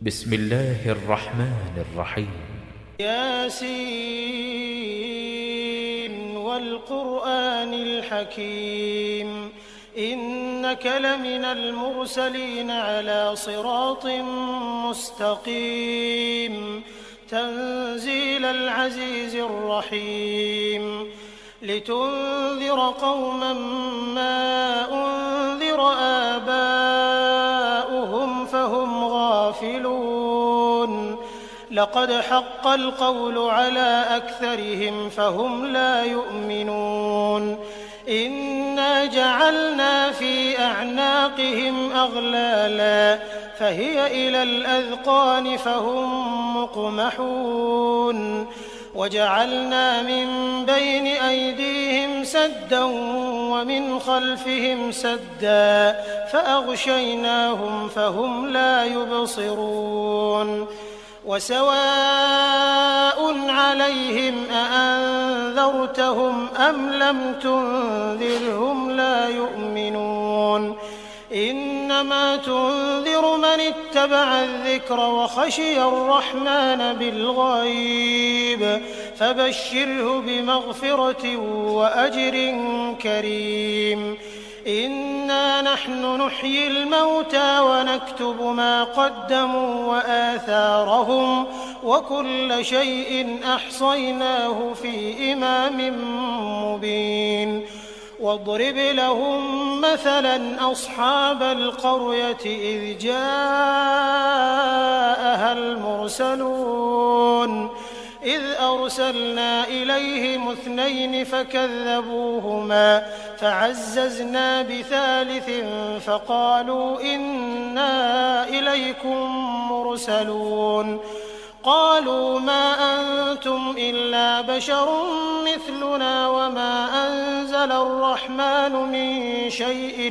بسم الله الرحمن الرحيم. ياسين والقرآن الحكيم إنك لمن المرسلين على صراط مستقيم تنزيل العزيز الرحيم لتنذر قوما ما أنذر آباؤهم فهم غافلون لقد حق القول على أكثرهم فهم لا يؤمنون إنا جعلنا في أعناقهم أغلالا فهي إلى الأذقان فهم مقمحون وجعلنا من بين أيديهم سدا ومن خلفهم سدا فأغشيناهم فهم لا يبصرون وسواء عليهم أأنذرتهم أم لم تنذرهم لا يؤمنون إنما تنذر من اتبع الذكر وخشي الرحمن بالغيب فبشره بمغفرة وأجر كريم إنا نحن نحيي الموتى ونكتب ما قدموا وآثارهم وكل شيء أحصيناه في إمام مبين واضرب لهم مثلا أصحاب القرية إذ جاءها المرسلون إذ أرسلنا إليهم 2 فكذبوهما فعززنا بثالث فقالوا إنا إليكم مرسلون قالوا ما أنتم إلا بشر مثلنا وما أنزل الرحمن من شيء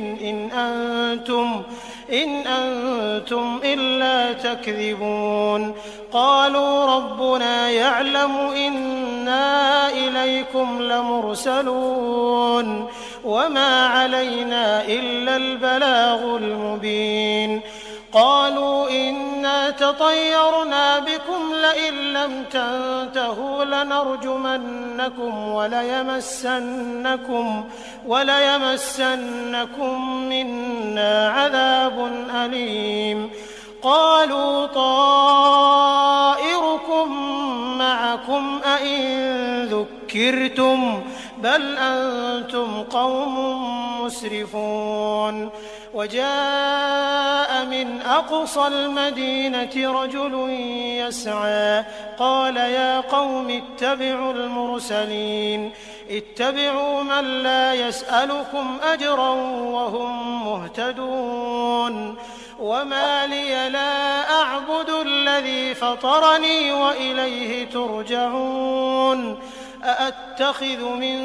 إن أنتم إلا تكذبون قالوا ربنا يعلم إنا إليكم لمرسلون وما علينا إلا البلاغ المبين قالوا إنا تطيرنا بكم لئن لم تنتهوا لنرجمنكم وليمسنكم منا عذاب أليم قالوا طائركم معكم أئن ذكرتم بل أنتم قوم مسرفون وجاء من أقصى المدينة رجل يسعى قال يا قوم اتبعوا المرسلين اتبعوا من لا يسألكم أجرا وهم مهتدون وما لي لا أعبد الذي فطرني وإليه ترجعون أأتخذ من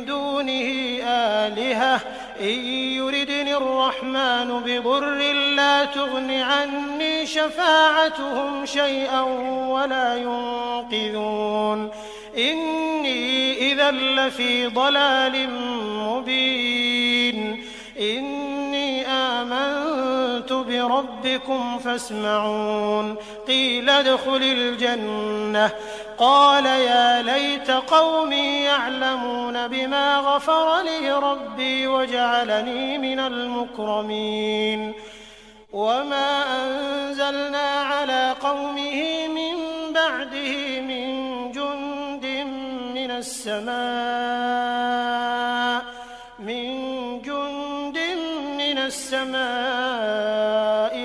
دونه آلهة إن يردني الرحمن بضر لا تغن عني شفاعتهم شيئا ولا ينقذون إني إذا لفي ضلال مبين إني آمنت بربكم فاسمعون قيل ادخل الجنة قال يا ليت قومي يعلمون بما غفر لي ربي وجعلني من المكرمين وما أنزلنا على قومه من بعده من جند من السماء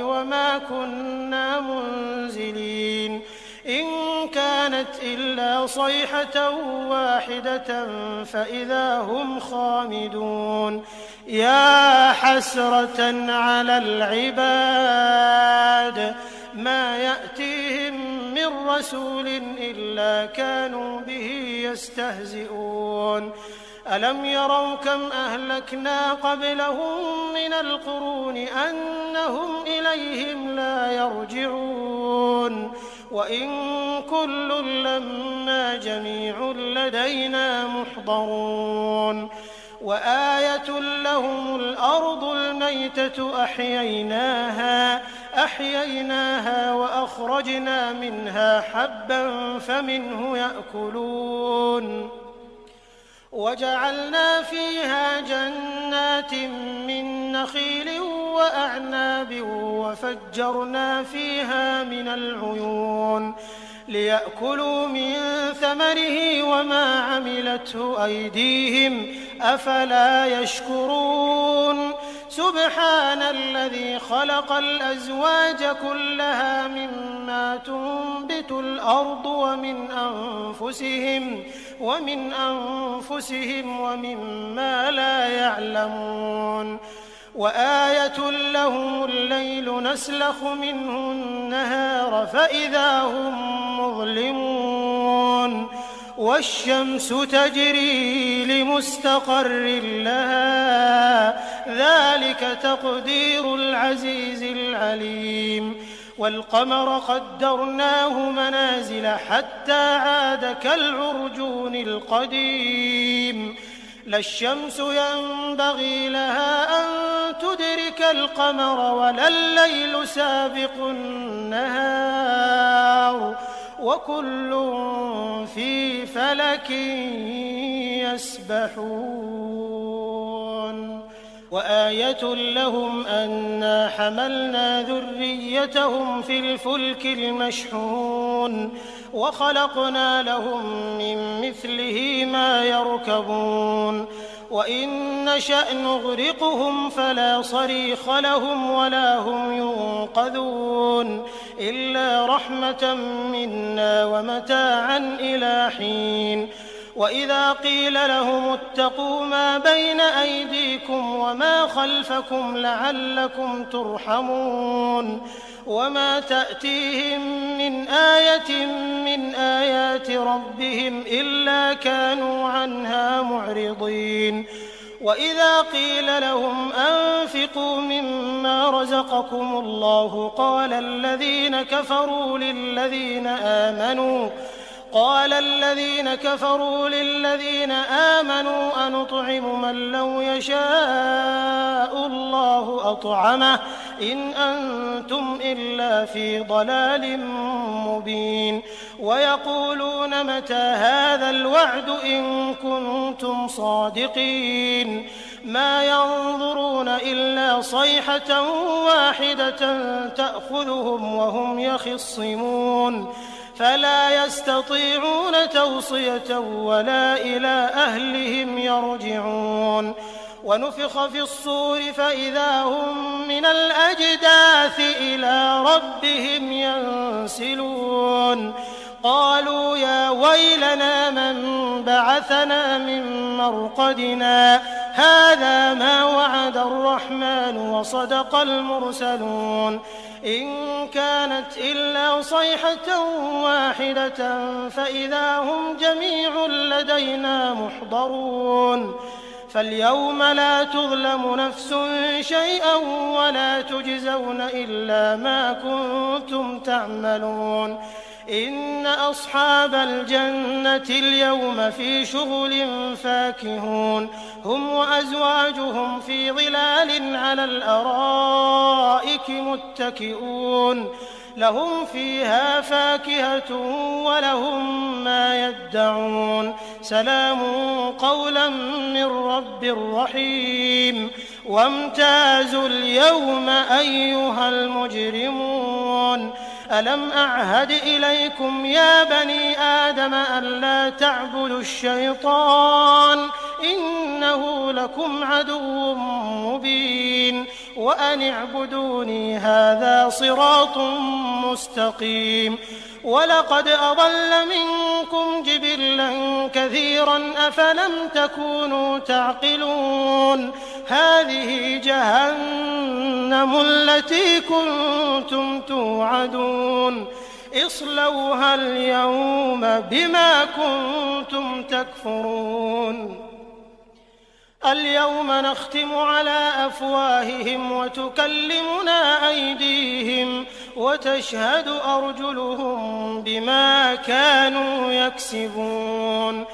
وما كنا منزلين إن كانت إلا صيحة واحدة فإذا هم خامدون يا حسرة على العباد ما يأتيهم من رسول إلا كانوا به يستهزئون ألم يروا كم أهلكنا قبلهم من القرون أنهم إليهم لا يرجعون وإن كل لما جميع لدينا محضرون وآية لهم الأرض الميتة أحييناها فأخرجنا منها حبا فمنه يأكلون وجعلنا فيها جنات من نخيل وأعناب وفجرنا فيها من العيون ليأكلوا من ثمره وما عملته أيديهم أفلا يشكرون سبحان الذي خلق الأزواج كلها مما تنبت الأرض ومن أنفسهم ومما لا يعلمون وآية لهم الليل نسلخ منه النهار فإذا هم مظلمون والشمس تجري لمستقر لها ذلك تقدير العزيز العليم والقمر قدرناه منازل حتى عاد كالعرجون القديم لا الشمس ينبغي لها أن تدرك القمر ولا الليل سابق النهار وكل في فلك يسبحون وآية لهم أنا حملنا ذريتهم في الفلك المشحون وخلقنا لهم من مثله ما يركبون وإن نشأ نغرقهم فلا صريخ لهم ولا هم ينقذون إلا رحمة منا ومتاعا إلى حين وإذا قيل لهم اتقوا ما بين أيديكم وما خلفكم لعلكم ترحمون وما تأتيهم من آية من آيات ربهم إلا كانوا عنها معرضين وإذا قيل لهم أنفقوا مما رزقكم الله قال الذين كفروا للذين آمنوا أنطعم من لو يشاء الله أطعمه إن أنتم إلا في ضلال مبين ويقولون متى هذا الوعد إن كنتم صادقين ما ينظرون إلا صيحة واحدة تأخذهم وهم يخصمون فلا يستطيعون توصية ولا إلى أهلهم يرجعون ونفخ في الصور فإذا هم من الأجداث إلى ربهم ينسلون قالوا يا ويلنا من بعثنا من مرقدنا هذا ما وعد الرحمن وصدق المرسلون إن كانت إلا صيحة واحدة فإذا هم جميع لدينا محضرون فاليوم لا تظلم نفس شيئا ولا تجزون إلا ما كنتم تعملون إن أصحاب الجنة اليوم في شغل فاكهون هم وأزواجهم في ظلال على الأرائك متكئون لهم فيها فاكهة ولهم ما يدعون سلام قولا من رب رحيم وامتازوا اليوم أيها المجرمون ألم أعهد إليكم يا بني آدم ألا تعبدوا الشيطان إنه لكم عدو مبين وأن اعبدوني هذا صراط مستقيم ولقد أضل منكم جبلا كثيرا أفلم تكونوا تعقلون هذه جهنم التي كنتم توعدون اصلوها اليوم بما كنتم تكفرون اليوم نختم على أفواههم وتكلمنا أيديهم وتشهد أرجلهم بما كانوا يكسبون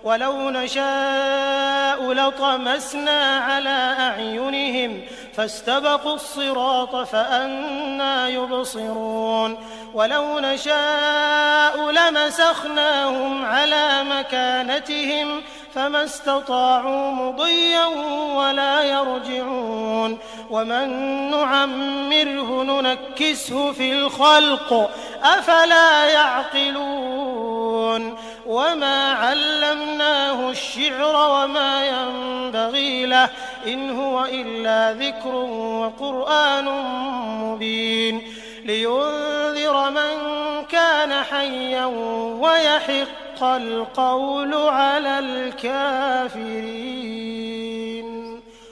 ولو نشاء لطمسنا على أعينهم فاستبقوا الصراط فأنى يبصرون ولو نشاء لمسخناهم على مكانتهم فما استطاعوا مضيا ولا يرجعون ومن نعمره ننكسه في الخلق أفلا يعقلون وما علمناه الشعر وما ينبغي له إن هو إلا ذكر وقرآن مبين لينذر من كان حيا ويحق القول على الكافرين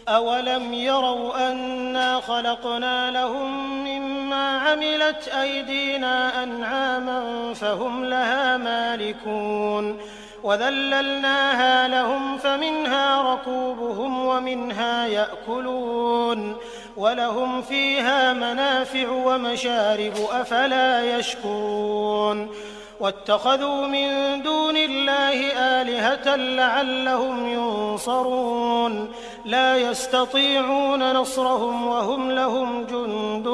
أولم يروا أنا خلقنا لهم مما عملت أيدينا أنعاما فهم لها مالكون وذللناها لهم فمنها ركوبهم ومنها يأكلون ولهم فيها منافع ومشارب أفلا يشكرون واتخذوا من دون الله آلهة لعلهم ينصرون لا يستطيعون نصرهم وهم لهم جند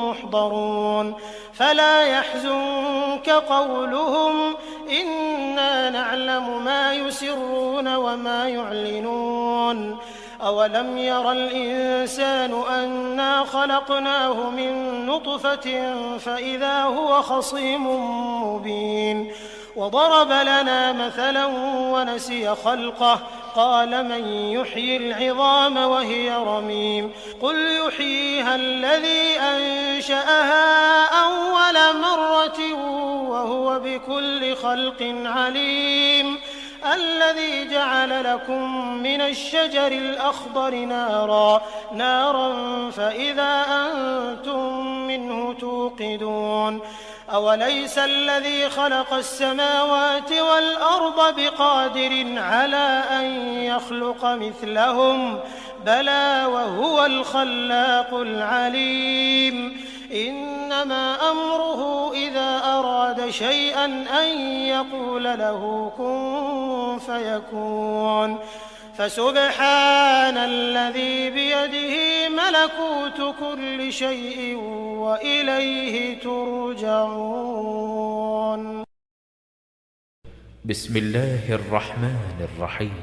محضرون فلا يحزنك قولهم إنا نعلم ما يسرون وما يعلنون أولم ير الإنسان أنا خلقناه من نطفة فإذا هو خصيم مبين وضرب لنا مثلا ونسي خلقه قال من يحيي العظام وهي رميم قل يحييها الذي أنشأها أول مرة وهو بكل خلق عليم الذي جعل لكم من الشجر الأخضر نارا فإذا أنتم منه توقدون أوليس الذي خلق السماوات والأرض بقادر على أن يخلق مثلهم بلى وهو الخلاق العليم إنما أمره إذا أراد شيئا أن يقول له كن فيكون فسبحان الذي بيده ملكوت كل شيء وإليه ترجعون بسم الله الرحمن الرحيم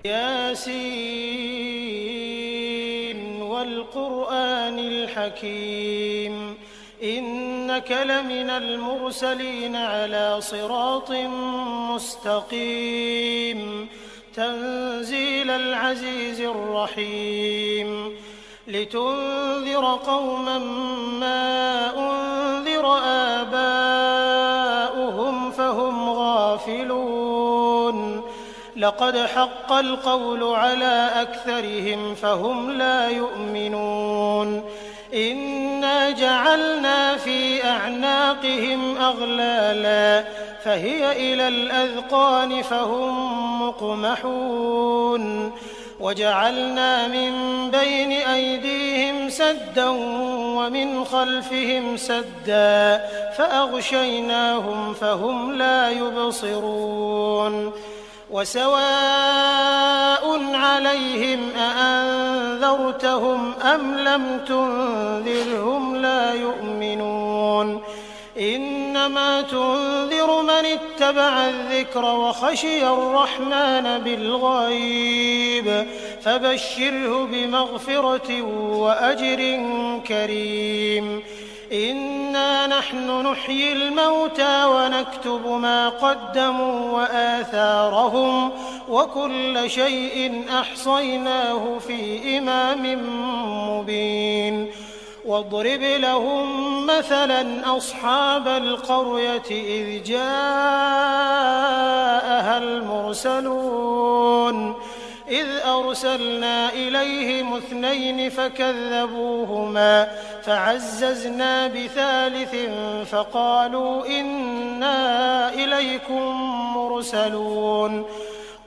ياسين والقرآن الحكيم إنك لمن المرسلين على صراط مستقيم تنزيل العزيز الرحيم لتنذر قوما ما أنذر آباؤهم فهم غافلون لقد حق القول على أكثرهم فهم لا يؤمنون إنا جعلنا في أعناقهم أغلالا فهي إلى الأذقان فهم مقمحون وجعلنا من بين أيديهم سدا ومن خلفهم سدا فأغشيناهم فهم لا يبصرون وسواء عليهم أأنذرتهم أم لم تنذرهم لا يؤمنون إنما تنذر من اتبع الذكر وخشي الرحمن بالغيب فبشره بمغفرة وأجر كريم إنا نحن نحيي الموتى ونكتب ما قدموا وآثارهم وكل شيء أحصيناه في إمام مبين واضرب لهم مثلا أصحاب القرية إذ جاءها المرسلون إذ أرسلنا إليهم 2 فكذبوهما فعززنا بثالث فقالوا إنا إليكم مرسلون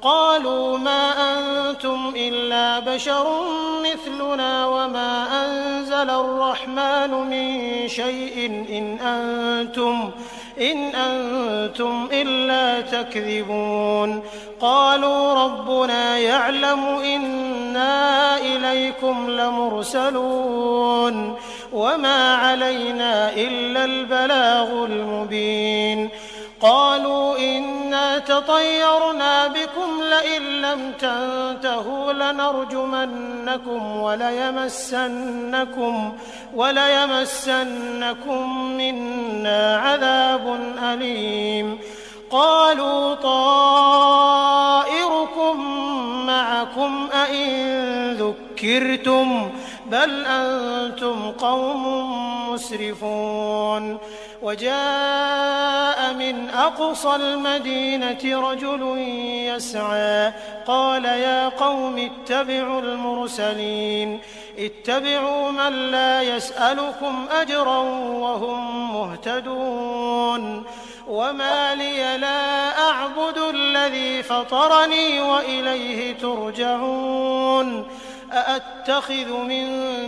قالوا ما أنتم إلا بشر مثلنا وما أنزل الرحمن من شيء إن أنتم إلا تكذبون قالوا ربنا يعلم إنا إليكم لمرسلون وما علينا إلا البلاغ المبين قالوا إنا تطيرنا بكم لئن لم تنتهوا لنرجمنكم وليمسنكم منا عذاب أليم قالوا طائركم معكم أئن ذكرتم بل أنتم قوم مسرفون وجاء من أقصى المدينة رجل يسعى قال يا قوم اتبعوا المرسلين اتبعوا من لا يسألكم أجرا وهم مهتدون وما لي لا أعبد الذي فطرني وإليه ترجعون أأتخذ من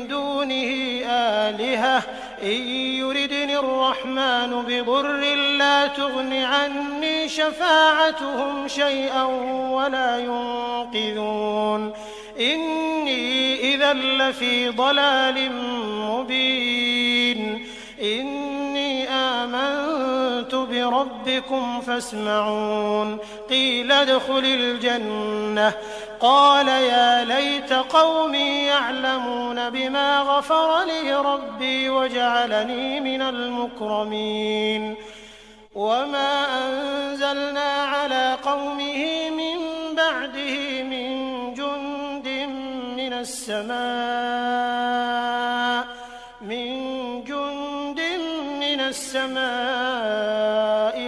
دونه آلهة إن يردني الرحمن بضر لا تغن عني شفاعتهم شيئا ولا ينقذون إني إذا لفي ضلال مبين إني آمنت بربكم فاسمعون قيل ادخل الجنة قال يا ليت قومي يعلمون بما غفر لي ربي وجعلني من المكرمين وما أنزلنا على قومه من بعده من جند من السماء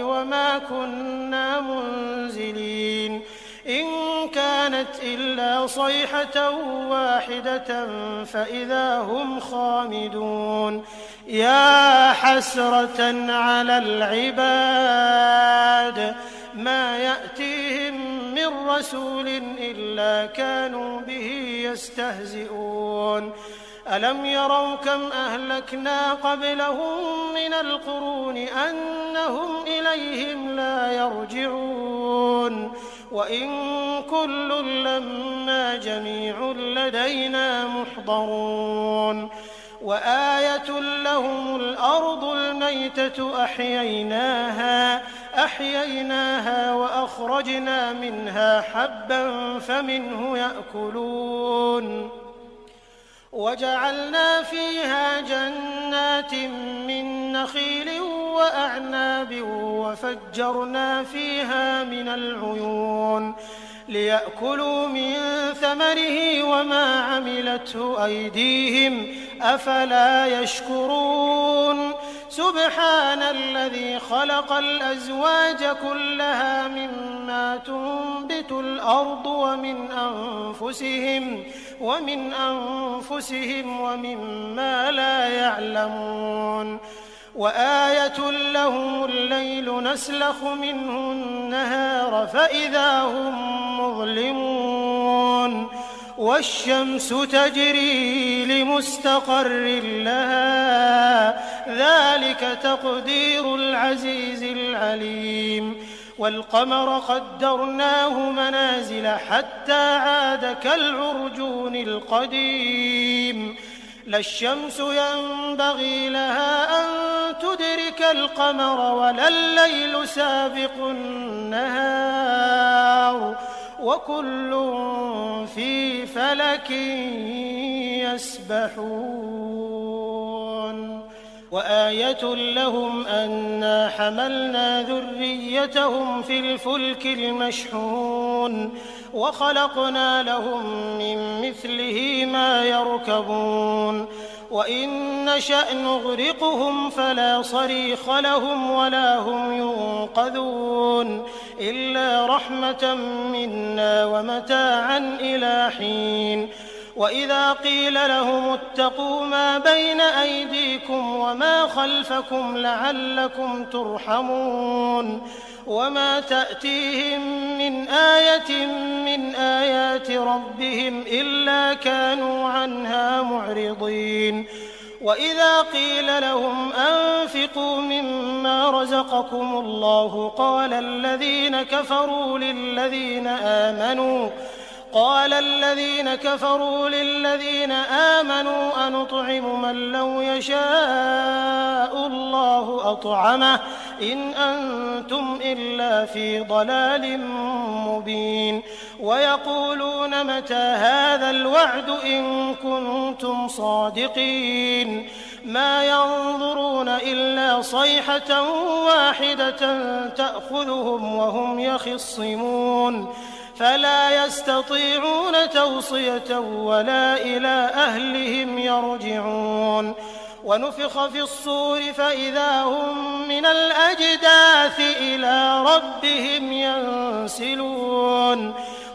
وما كنا منزلين إن كانت إلا صيحة واحدة فإذا هم خامدون يا حسرة على العباد ما يأتيهم من رسول إلا كانوا به يستهزئون ألم يروا كم أهلكنا قبلهم من القرون أنهم إليهم لا يرجعون وإن كل لما جميع لدينا محضرون وآية لهم الأرض الميتة أحييناها وأخرجنا منها حبا فمنه يأكلون وجعلنا فيها جنات من نخيل وأعناب وفجرنا فيها من العيون ليأكلوا من ثمره وما عملته أيديهم أفلا يشكرون سبحان الذي خلق الأزواج كلها مما تنبت الأرض ومن أنفسهم ومما لا يعلمون وآية لهم الليل نسلخ منه النهار فإذا هم مظلمون والشمس تجري لمستقر لها ذلك تقدير العزيز العليم والقمر قدرناه منازل حتى عاد كالعرجون القديم لا الشمس ينبغي لها أن تدرك القمر ولا الليل سابق النهار وكل في فلك يسبحون وآية لهم أنا حملنا ذريتهم في الفلك المشحون وخلقنا لهم من مثله ما يركبون وإن نشأ نغرقهم فلا صريخ لهم ولا هم ينقذون إلا رحمة منا ومتاعا إلى حين وإذا قيل لهم اتقوا ما بين أيديكم وما خلفكم لعلكم ترحمون وما تأتيهم من آية من آيات ربهم إلا كانوا عنها معرضين وإذا قيل لهم أنفقوا مما رزقكم الله قال الذين قال الذين كفروا للذين آمنوا أنطعم من لو يشاء الله أطعمه إن أنتم إلا في ضلال مبين ويقولون متى هذا الوعد إن كنتم صادقين ما ينظرون إلا صيحة واحدة تأخذهم وهم يخصمون فلا يستطيعون توصية ولا إلى أهلهم يرجعون ونفخ في الصور فإذا هم من الأجداث إلى ربهم ينسلون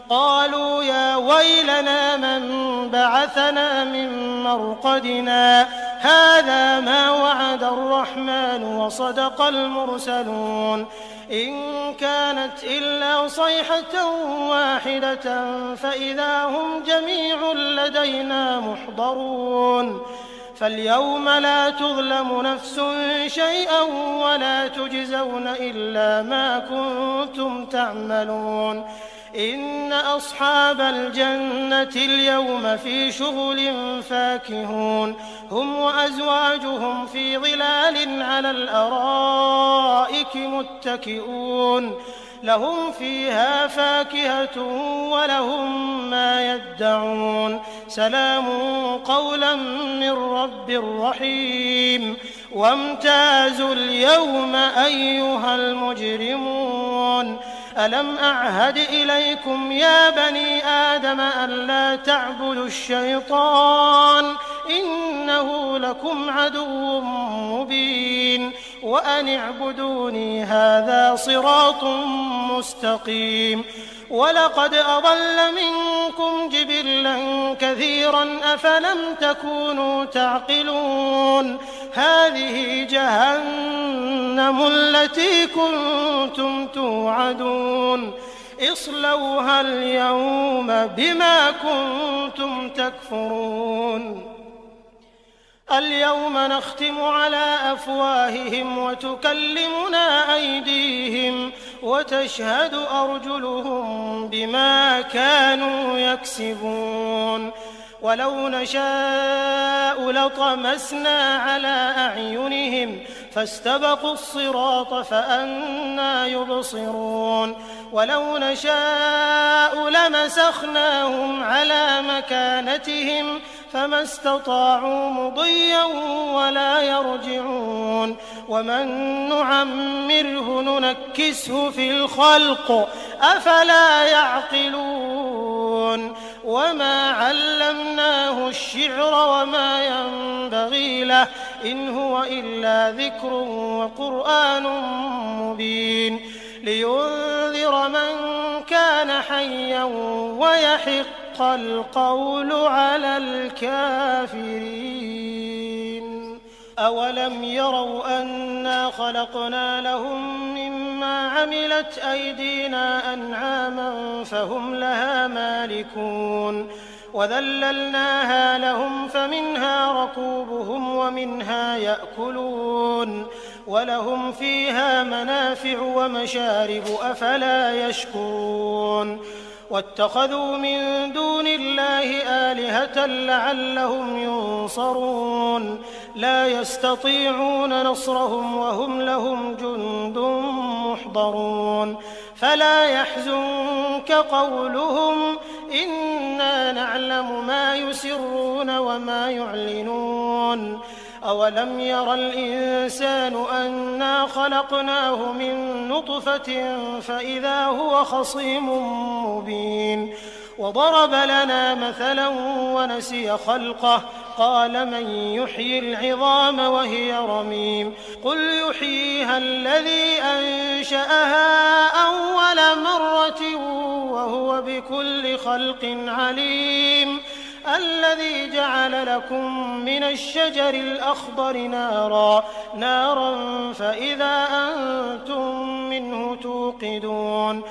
قالوا يا ويلنا من بعثنا من مرقدنا هذا ما وعد الرحمن وصدق المرسلون إن كانت إلا صيحة واحدة فإذا هم جميع لدينا محضرون فاليوم لا تظلم نفس شيئا ولا تجزون إلا ما كنتم تعملون إن أصحاب الجنة اليوم في شغل فاكهون هم وأزواجهم في ظلال على الأرائك متكئون لهم فيها فاكهة ولهم ما يدعون سلام قولا من رب رحيم وامتازوا اليوم أيها المجرمون ألم أعهد إليكم يا بني آدم ألا تعبدوا الشيطان إنه لكم عدو مبين وأن اعبدوني هذا صراط مستقيم ولقد أضل منكم جبلا كثيرا أفلم تكونوا تعقلون هذه جهنم التي كنتم توعدون اصلوها اليوم بما كنتم تكفرون اليوم نختم على أفواههم وتكلمنا أيديهم وتشهد أرجلهم بما كانوا يكسبون ولو نشاء لطمسنا على أعينهم فاستبقوا الصراط فأنى يبصرون ولو نشاء لمسخناهم على مكانتهم فما استطاعوا مضيا ولا يرجعون ومن نعمره ننكسه في الخلق أفلا يعقلون وما علمناه الشعر وما ينبغي له إن هو إلا ذكر وقرآن مبين لينذر من كان حيا ويحق القول على الكافرين أولم يروا أنا خلقنا لهم مما عملت أيدينا أنعاما فهم لها مالكون وذللناها لهم فمنها ركوبهم ومنها يأكلون ولهم فيها منافع ومشارب أفلا يشكرون واتخذوا من دون الله آلهة لعلهم ينصرون لا يستطيعون نصرهم وهم لهم جند محضرون فلا يحزنك قولهم إنا نعلم ما يسرون وما يعلنون أولم ير الإنسان أنا خلقناه من نطفة فإذا هو خصيم مبين وضرب لنا مثلا ونسي خلقه قال من يحيي العظام وهي رميم قل يحييها الذي أنشأها أول مرة وهو بكل خلق عليم الذي جعل لكم من الشجر الأخضر نارا فإذا أنتم منه توقدون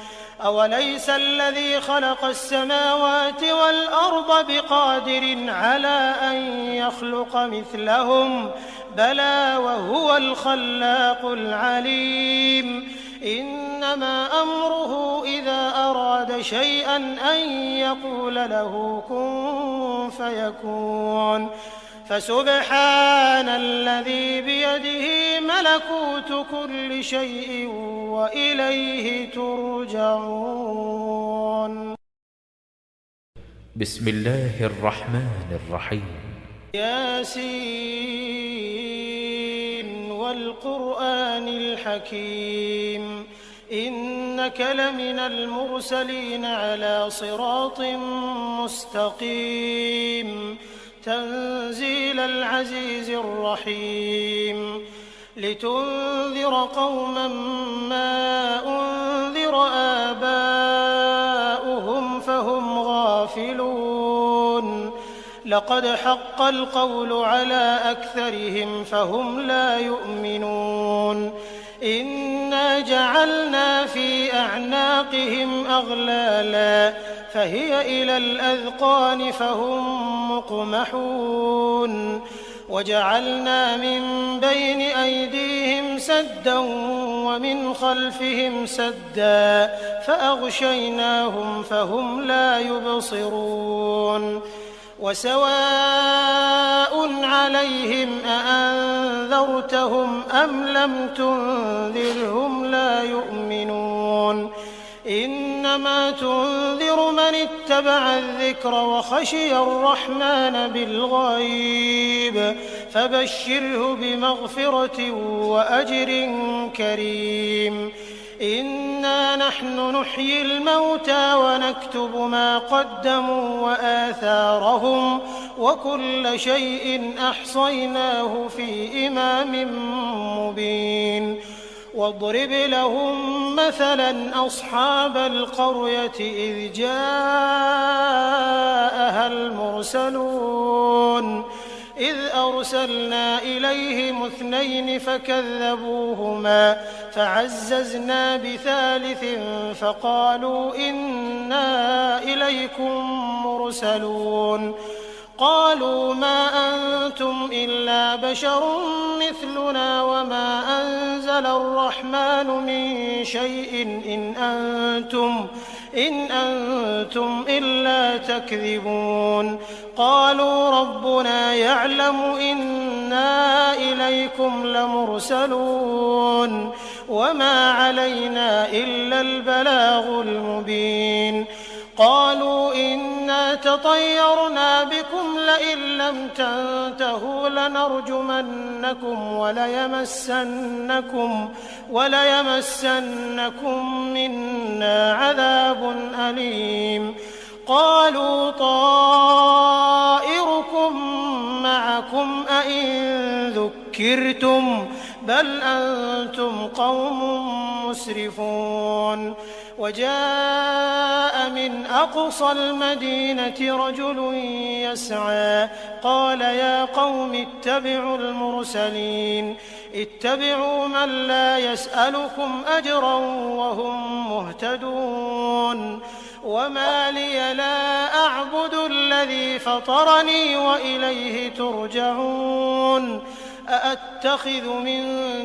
أوليس الذي خلق السماوات والأرض بقادر على أن يخلق مثلهم بلى وهو الخلاق العليم إنما أمره إذا أراد أراد شيئا أن يقول له كن فيكون فسبحان الذي بيده ملكوت كل شيء وإليه ترجعون. بسم الله الرحمن الرحيم. ياسين والقرآن الحكيم إنك لمن المرسلين على صراط مستقيم تنزيل العزيز الرحيم لتنذر قوما ما أنذر آباؤهم فهم غافلون لقد حق القول على أكثرهم فهم لا يؤمنون إنا جعلنا في أعناقهم أغلالا فهي إلى الأذقان فهم مقمحون وجعلنا من بين أيديهم سدا ومن خلفهم سدا فأغشيناهم فهم لا يبصرون وسواء عليهم أأنذرتهم أم لم تنذرهم لا يؤمنون إنما تنذر من اتبع الذكر وخشي الرحمن بالغيب فبشره بمغفرة وأجر كريم إنا نحن نحيي الموتى ونكتب ما قدموا وآثارهم وكل شيء أحصيناه في إمام مبين واضرب لهم مثلا أصحاب القرية إذ جاءها المرسلون إذ أرسلنا إليهم 2 فكذبوهما فعززنا بثالث فقالوا إنا إليكم مرسلون قالوا ما أنتم إلا بشر مثلنا وما أنزل الرحمن من شيء إن أنتم إلا تكذبون قالوا ربنا يعلم إنا إليكم لمرسلون وما علينا إلا البلاغ المبين قالوا إنا تطيرنا بكم لئن لم تنتهوا لنرجمنكم وليمسنكم منا عذاب أليم قالوا طائركم معكم أئن ذكرتم بل أنتم قوم مسرفون وجاء من أقصى المدينة رجل يسعى قال يا قوم اتبعوا المرسلين اتبعوا من لا يسألكم أجرا وهم مهتدون وما لي لا أعبد الذي فطرني وإليه ترجعون أأتخذ من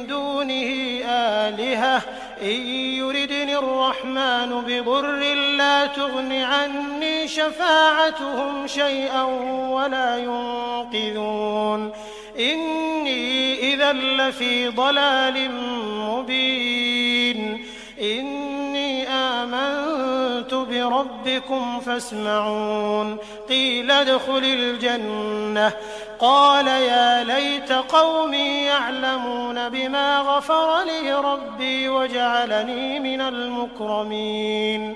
دونه آلهة إن يردني الرحمن بضر لا تغن عني شفاعتهم شيئا ولا ينقذون إني إذا لفي ضلال مبين إني آمنت بربكم فاسمعون قيل ادخل الجنة قال يا ليت قومي يعلمون بما غفر لي ربي وجعلني من المكرمين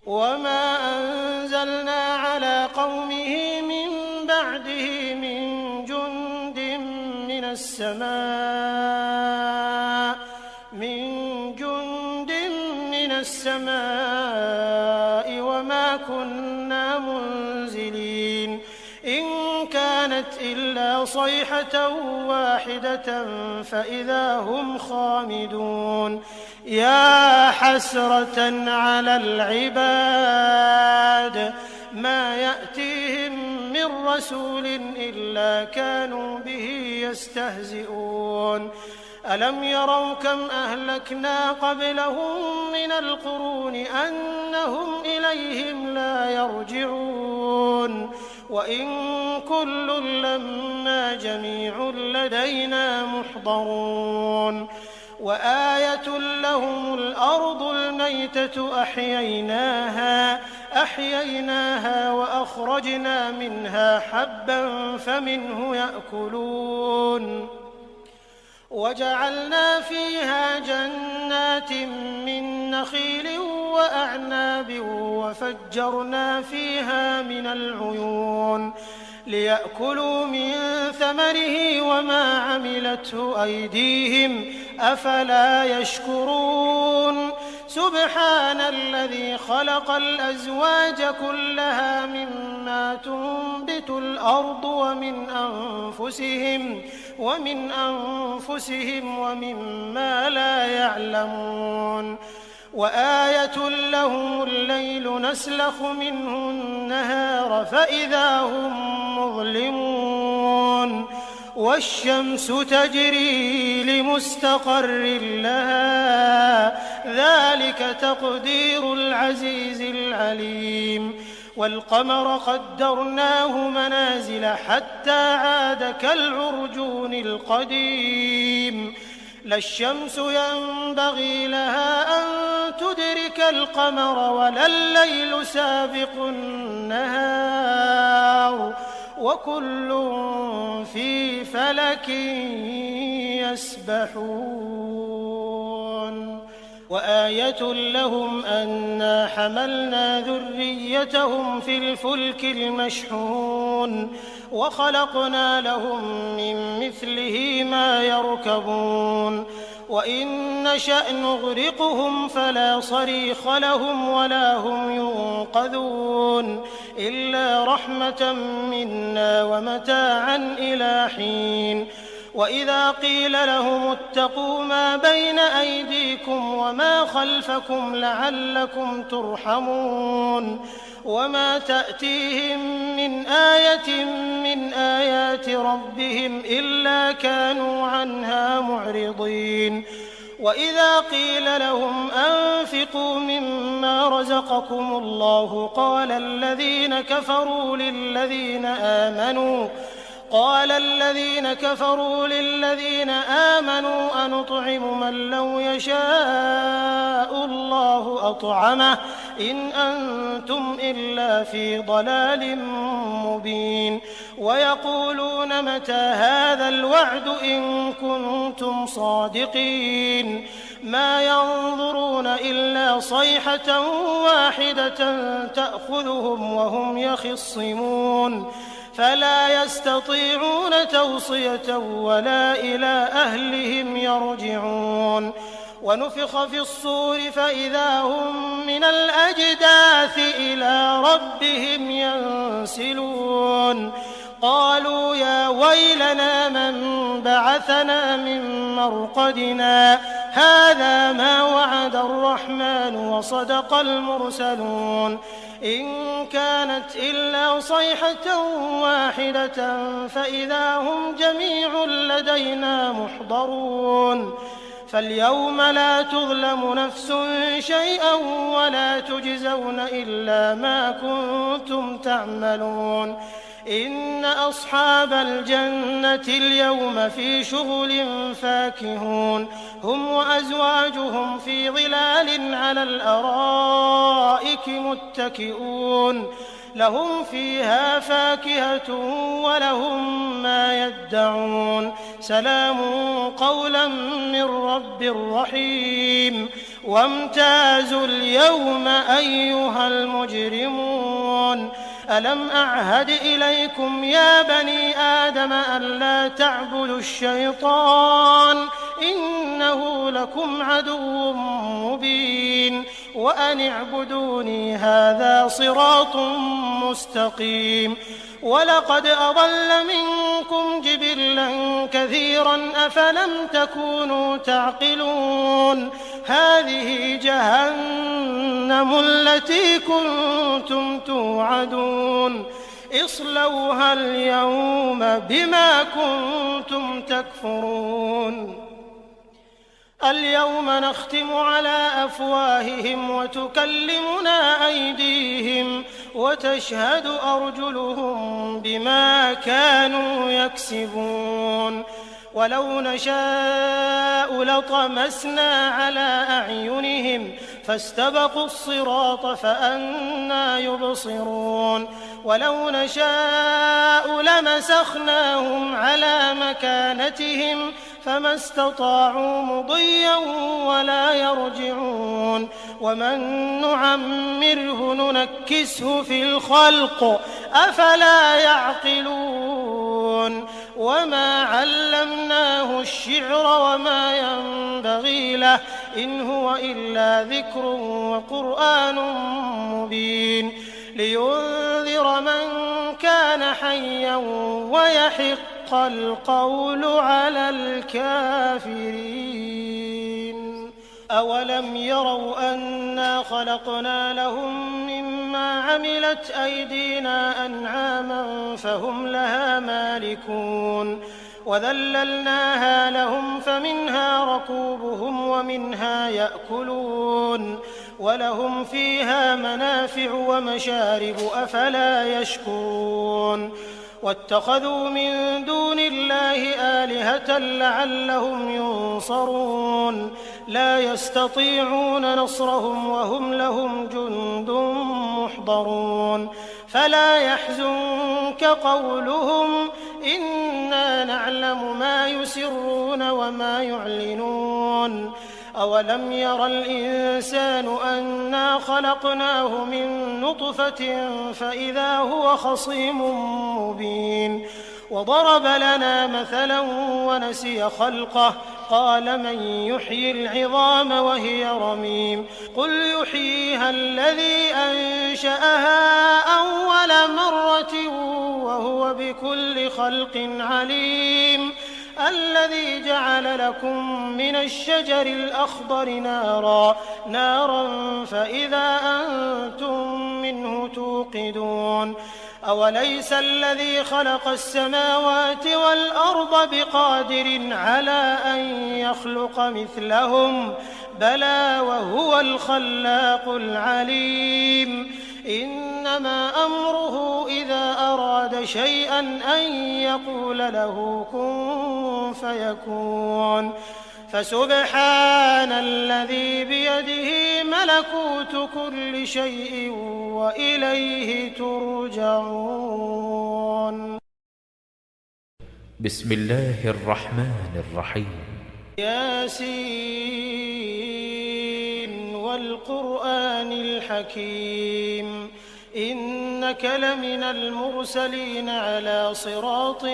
وما أنزلنا على قومه من بعده من جند من السماء وما كنا منزلين إن كانت إلا صيحة واحدة فإذا هم خامدون يا حسرة على العباد ما يأتيهم من رسول إلا كانوا به يستهزئون ألم يروا كم أهلكنا قبلهم من القرون أنهم إليهم لا يرجعون وإن كل لما جميع لدينا محضرون وآية لهم الأرض الميتة أحييناها وأخرجنا منها حبا فمنه يأكلون وجعلنا فيها جنات من نخيل وأعناب وفجرنا فيها من العيون ليأكلوا من ثمره وما عملته أيديهم أفلا يشكرون سبحان الذي خلق الأزواج كلها مما تنبت الأرض ومن أنفسهم ومما لا يعلمون وآية لهم الليل نسلخ منه النهار فإذا هم مظلمون والشمس تجري لمستقر لها ذلك تقدير العزيز العليم والقمر قدرناه منازل حتى عاد كالعرجون القديم لا الشمس ينبغي لها أن تدرك القمر ولا الليل سابق النهار وكل في فلك يسبحون وآية لهم أنا حملنا ذريتهم في الفلك المشحون وخلقنا لهم من مثله ما يركبون وإن نشأ نغرقهم فلا صريخ لهم ولا هم ينقذون إلا رحمة منا ومتاعا إلى حين وإذا قيل لهم اتقوا ما بين أيديكم وما خلفكم لعلكم ترحمون وما تأتيهم من آية من آيات ربهم إلا كانوا عنها معرضين وإذا قيل لهم أنفقوا مما رزقكم الله قال الذين كفروا للذين آمنوا أنطعم من لو يشاء الله أطعمه إن أنتم إلا في ضلال مبين ويقولون متى هذا الوعد إن كنتم صادقين ما ينظرون إلا صيحة واحدة تأخذهم وهم يخصمون فلا يستطيعون توصية ولا إلى أهلهم يرجعون ونفخ في الصور فإذا هم من الأجداث إلى ربهم ينسلون قالوا يا ويلنا من بعثنا من مرقدنا هذا ما وعد الرحمن وصدق المرسلون إن كانت إلا صيحة واحدة فإذا هم جميع لدينا محضرون فاليوم لا تظلم نفس شيئا ولا تجزون إلا ما كنتم تعملون إن أصحاب الجنة اليوم في شغل فاكهون هم وأزواجهم في ظلال على الأرائك متكئون لهم فيها فاكهة ولهم ما يدعون سلام قولا من رب رحيم وامتازوا اليوم أيها المجرمون ألم أعهد إليكم يا بني آدم ألا تعبدوا الشيطان إنه لكم عدو مبين وأن اعبدوني هذا صراط مستقيم ولقد أضل منكم جبلا كثيرا أفلم تكونوا تعقلون هذه جهنم التي كنتم توعدون اصلوها اليوم بما كنتم تكفرون اليوم نختم على أفواههم وتكلمنا أيديهم وتشهد أرجلهم بما كانوا يكسبون ولو نشاء لطمسنا على أعينهم فاستبقوا الصراط فأنى يبصرون ولو نشاء لمسخناهم على مكانتهم فما استطاعوا مضيا ولا يرجعون ومن نعمره ننكسه في الخلق أفلا يعقلون وما علمناه الشعر وما ينبغي له إن هو إلا ذكر وقرآن مبين لينذر من كان حيا ويحق القول على الكافرين أولم يروا أنا خلقنا لهم مما عملت أيدينا أنعاما فهم لها مالكون وذللناها لهم فمنها ركوبهم ومنها يأكلون ولهم فيها منافع ومشارب أفلا يشكرون واتخذوا من دون الله آلهة لعلهم ينصرون لا يستطيعون نصرهم وهم لهم جند محضرون فلا يحزنك قولهم إنا نعلم ما يسرون وما يعلنون أولم ير الإنسان أنا خلقناه من نطفة فإذا هو خصيم مبين وضرب لنا مثلا ونسي خلقه قال من يحيي العظام وهي رميم قل يحييها الذي أنشأها أول مرة وهو بكل خلق عليم الذي جعل لكم من الشجر الأخضر نارا فإذا أنتم منه توقدون أوليس الذي خلق السماوات والأرض بقادر على أن يخلق مثلهم بلى وهو الخلاق العليم إنما أمره إذا أراد شيئا أن يقول له كن فيكون فسبحان الذي بيده ملكوت كل شيء وإليه ترجعون بسم الله الرحمن الرحيم ياسين والقرآن الحكيم إنك لمن المرسلين على صراط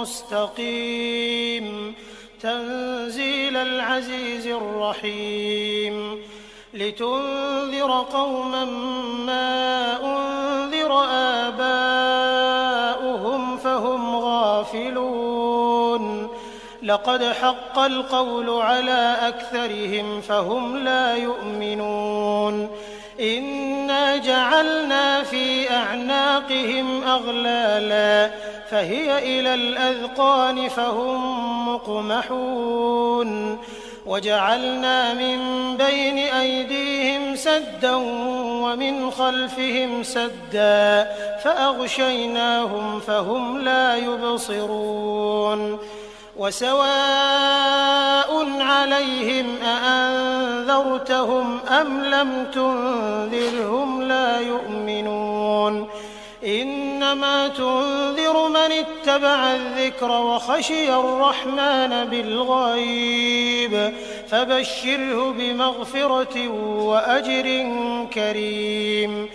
مستقيم تنزيل العزيز الرحيم لتنذر قوما ما أنذر آباؤهم فهم غافلون لقد حق القول على أكثرهم فهم لا يؤمنون إنا جعلنا في أعناقهم أغلالا فهي إلى الأذقان فهم مقمحون وجعلنا من بين أيديهم سدا ومن خلفهم سدا فأغشيناهم فهم لا يبصرون وسواء عليهم أأنذرتهم أم لم تنذرهم لا يؤمنون إنما تنذر من اتبع الذكر وخشي الرحمن بالغيب فبشره بمغفرة وأجر كريم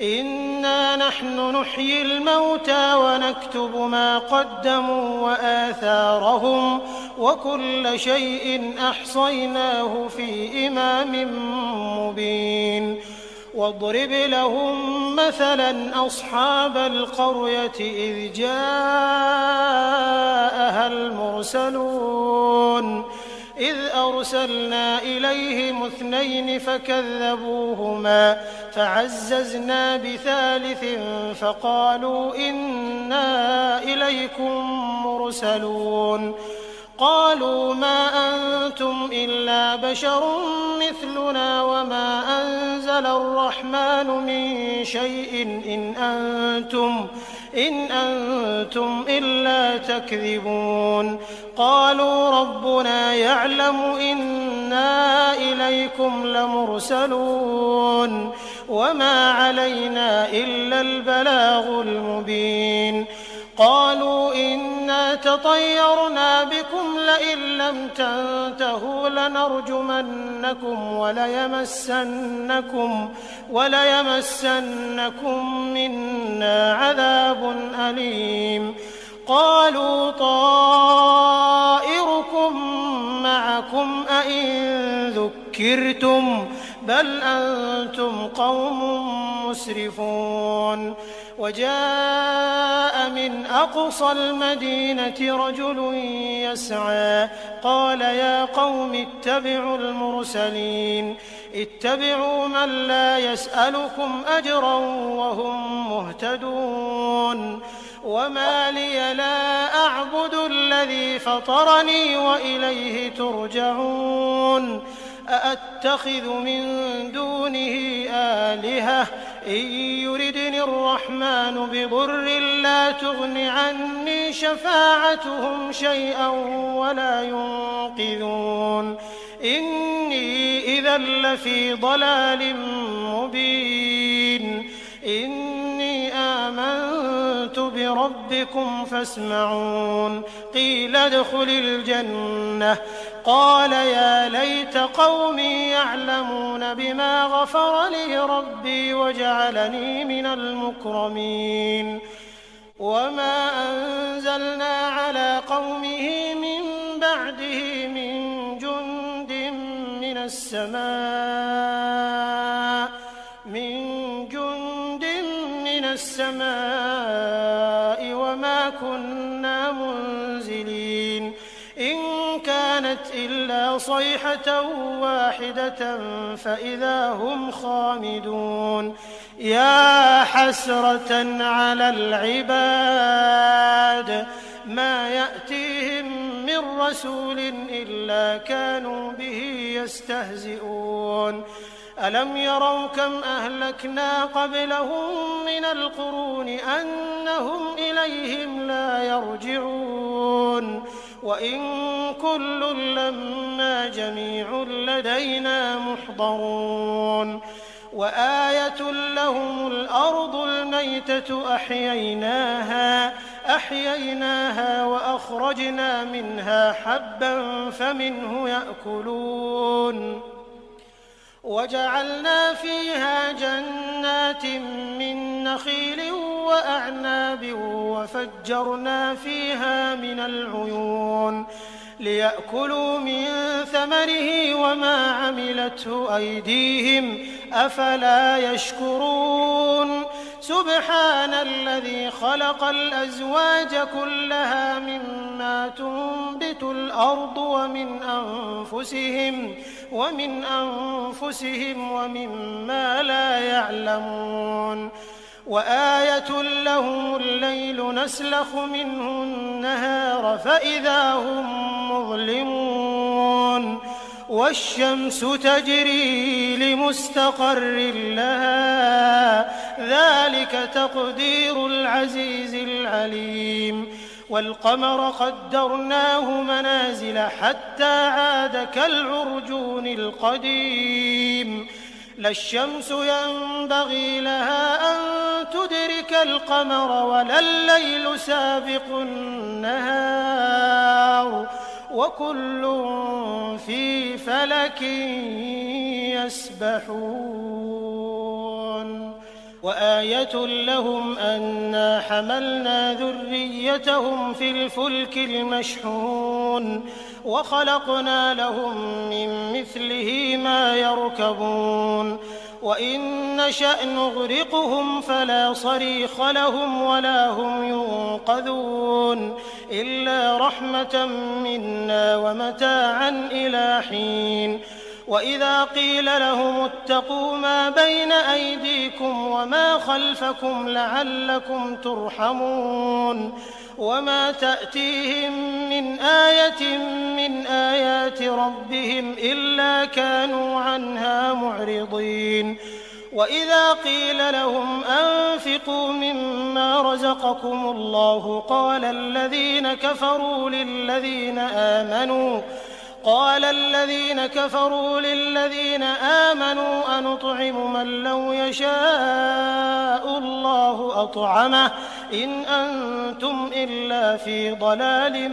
إنا نحن نحيي الموتى ونكتب ما قدموا وآثارهم وكل شيء أحصيناه في إمام مبين واضرب لهم مثلا أصحاب القرية إذ جاءها المرسلون إذ أرسلنا إليهم 2 فكذبوهما فعززنا بثالث فقالوا إنا إليكم مرسلون قالوا ما أنتم إلا بشر مثلنا وما أنزل الرحمن من شيء إن أنتم إلا تكذبون قالوا ربنا يعلم إنا إليكم لمرسلون وما علينا إلا البلاغ المبين قالوا إنا تطيرنا بكم لئن لم تنتهوا لنرجمنكم وليمسنكم منا عذاب أليم قالوا طائركم معكم أئن ذكرتم بل أنتم قوم مسرفون وجاء من أقصى المدينة رجل يسعى قال يا قوم اتبعوا المرسلين اتبعوا من لا يسألكم أجرا وهم مهتدون وما لي لا أعبد الذي فطرني وإليه ترجعون أأتخذ من دونه آلهة إن يردني الرحمن بضر لا تغن عني شفاعتهم شيئا ولا ينقذون إني إذا لفي ضلال مبين إني آمنت بربكم فاسمعون قيل ادخل الجنة قال يا ليت قومي يعلمون بما غفر لي ربي وجعلني من المكرمين وما أنزلنا على قومه من بعده من جند من السماء وما كنا منزلين إن كانت إلا صيحة واحدة فإذا هم خامدون يا حسرة على العباد ما يأتيهم من رسول إلا كانوا به يستهزئون ألم يروا كم أهلكنا قبلهم من القرون أنهم إليهم لا يرجعون وإن كل لما جميع لدينا محضرون وآية لهم الأرض الميتة أحييناها وأخرجنا منها حبا فمنه يأكلون وجعلنا فيها جنات من نخيل وأعناب وفجرنا فيها من العيون ليأكلوا من ثمره وما عملته أيديهم أفلا يشكرون سبحان الذي خلق الأزواج كلها مما تنبت الأرض ومن أنفسهم ومما لا يعلمون وآية لهم الليل نسلخ منه النهار فإذا هم مظلمون والشمس تجري لمستقر لها ذلك تقدير العزيز العليم والقمر قدرناه منازل حتى عاد كالعرجون القديم لا الشمس ينبغي لها أن تدرك القمر ولا الليل سابق النهار وكل في فلك يسبحون وآية لهم أنا حملنا ذريتهم في الفلك المشحون وخلقنا لهم من مثله ما يركبون وإن نشأ نغرقهم فلا صريخ لهم ولا هم ينقذون إلا رحمة منا ومتاعا إلى حين وإذا قيل لهم اتقوا ما بين أيديكم وما خلفكم لعلكم ترحمون وما تأتيهم من آية من آيات ربهم إلا كانوا عنها معرضين وإذا قيل لهم أنفقوا مما رزقكم الله قال الذين كفروا للذين آمنوا أنطعم من لو يشاء الله أطعمه إن أنتم إلا في ضلال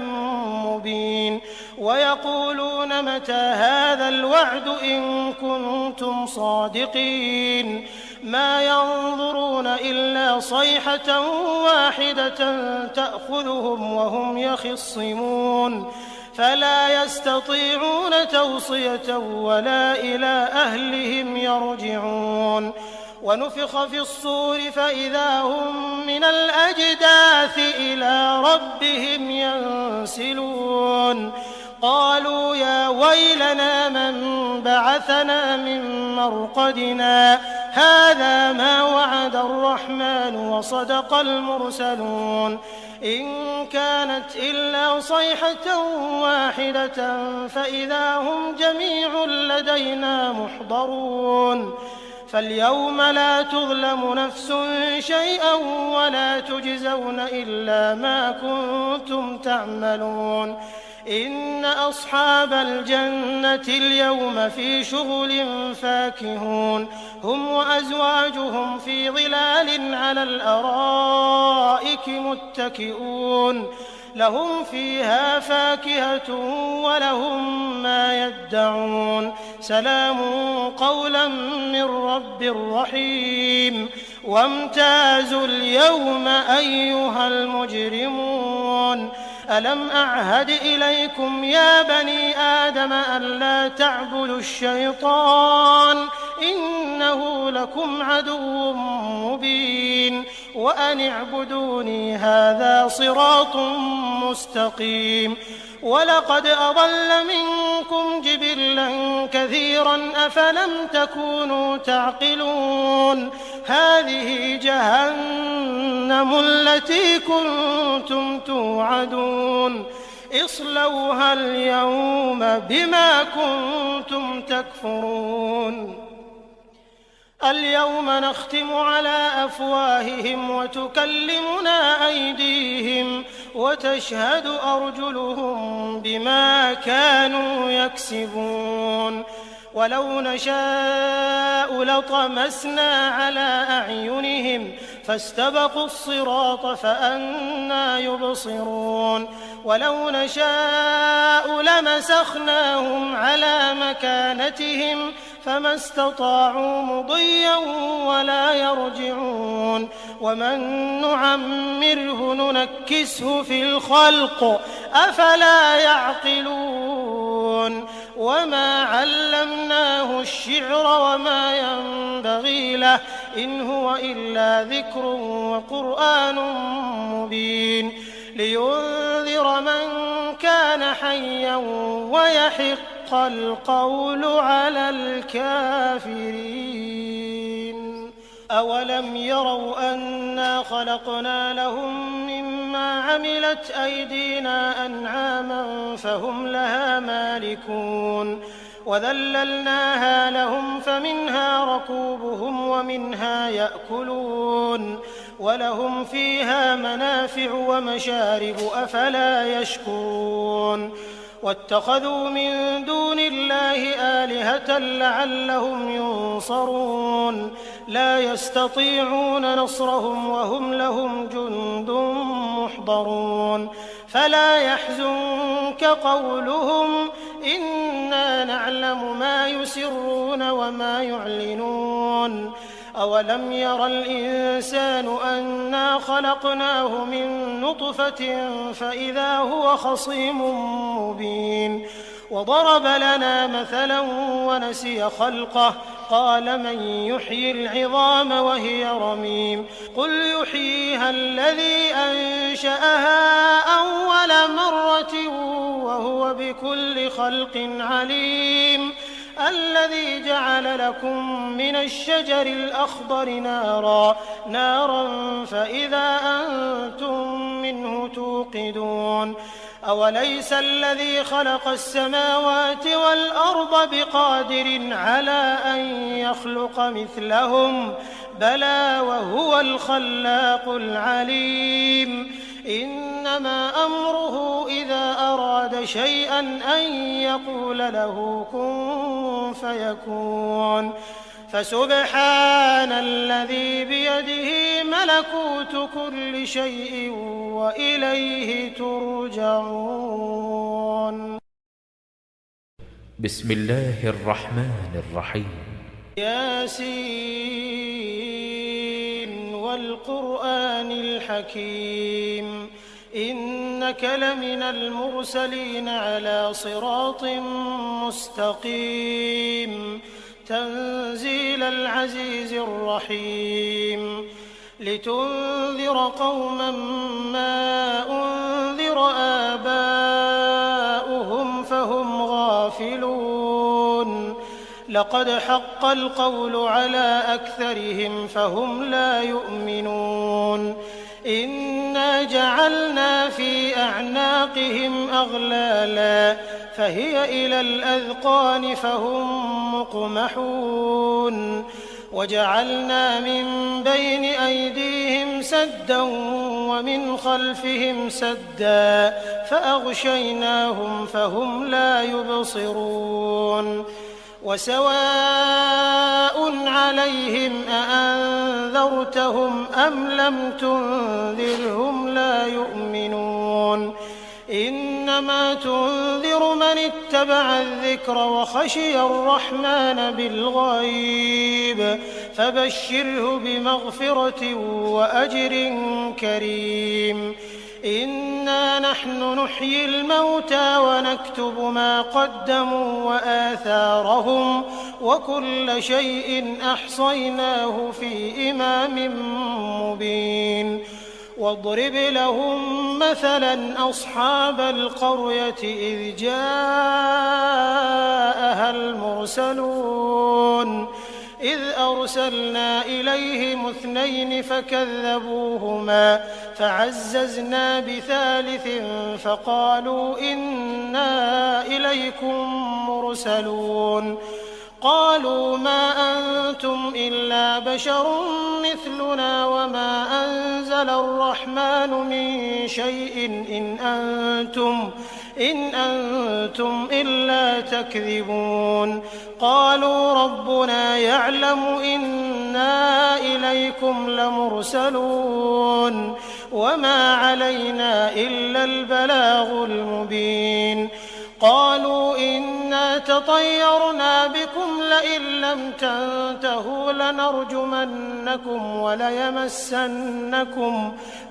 مبين ويقولون متى هذا الوعد إن كنتم صادقين ما ينظرون إلا صيحة واحدة تأخذهم وهم يخصمون فلا يستطيعون توصية ولا إلى أهلهم يرجعون ونفخ في الصور فإذا هم من الأجداث إلى ربهم ينسلون قالوا يا ويلنا من بعثنا من مرقدنا هذا ما وعد الرحمن وصدق المرسلون إن كانت إلا صيحة واحدة فإذا هم جميع لدينا محضرون فاليوم لا تظلم نفس شيئا ولا تجزون إلا ما كنتم تعملون إن أصحاب الجنة اليوم في شغل فاكهون هم وأزواجهم في ظلال على الأرائك متكئون لهم فيها فاكهة ولهم ما يدعون سلام قولا من رب رحيم وامتازوا اليوم أيها المجرمون ألم أعهد إليكم يا بني آدم ألا تعبدوا الشيطان إنه لكم عدو مبين وأن اعبدوني هذا صراط مستقيم ولقد أضل منكم جبلا كثيرا أفلم تكونوا تعقلون هذه جهنم التي كنتم توعدون اصلوها اليوم بما كنتم تكفرون اليوم نختم على أفواههم وتكلمنا أيديهم وتشهد أرجلهم بما كانوا يكسبون ولو نشاء لطمسنا على أعينهم فاستبقوا الصراط فأنى يبصرون ولو نشاء لمسخناهم على مكانتهم فما استطاعوا مضيا ولا يرجعون ومن نعمره ننكسه في الخلق أفلا يعقلون وما علمناه الشعر وما ينبغي له إن هو إلا ذكر وقرآن مبين لينذر من كان حيا ويحق القول على الكافرين أولم يروا أنا خلقنا لهم مما عملت أيدينا أنعاما فهم لها مالكون وذللناها لهم فمنها ركوبهم ومنها يأكلون ولهم فيها منافع ومشارب أفلا يشكرون واتخذوا من دون الله آلهة لعلهم ينصرون لا يستطيعون نصرهم وهم لهم جند محضرون فلا يحزنك قولهم إنا نعلم ما يسرون وما يعلنون أولم ير الإنسان أنا خلقناه من نطفة فإذا هو خصيم مبين وضرب لنا مثلا ونسي خلقه قال من يحيي العظام وهي رميم قل يحييها الذي أنشأها أول مرة وهو بكل خلق عليم الذي جعل لكم من الشجر الأخضر نارا فإذا أنتم منه توقدون أوليس الذي خلق السماوات والأرض بقادر على أن يخلق مثلهم بلى وهو الخلاق العليم إنما أمره إذا أراد شيئا أن يقول له كن فيكون فسبحان الذي بيده ملكوت كل شيء وإليه ترجعون. بسم الله الرحمن الرحيم. ياسين والقرآن الحكيم إنك لمن المرسلين على صراط مستقيم تنزيل العزيز الرحيم لتنذر قوما ما أنذر آباؤهم فهم غافلون لقد حق القول على أكثرهم فهم لا يؤمنون إنا جعلنا في أعناقهم أغلالا فهي إلى الأذقان فهم مقمحون وجعلنا من بين أيديهم سدا ومن خلفهم سدا فأغشيناهم فهم لا يبصرون وسواء عليهم أأنذرتهم أم لم تنذرهم لا يؤمنون إنما تنذر من اتبع الذكر وخشي الرحمن بالغيب فبشره بمغفرة وأجر كريم إنا نحن نحيي الموتى ونكتب ما قدموا وآثارهم وكل شيء أحصيناه في إمام مبين واضرب لهم مثلا أصحاب القرية إذ جاءها المرسلون إذ أرسلنا إليهم 2 فكذبوهما فعززنا بثالث فقالوا إنا إليكم مرسلون قالوا ما أنتم إلا بشر مثلنا وما أنزل الرحمن من شيء إن أنتم إلا تكذبون قالوا ربنا يعلم إنا إليكم لمرسلون وما علينا إلا البلاغ المبين قالوا إنا تطيرنا بكم لئن لم تنتهوا لنرجمنكم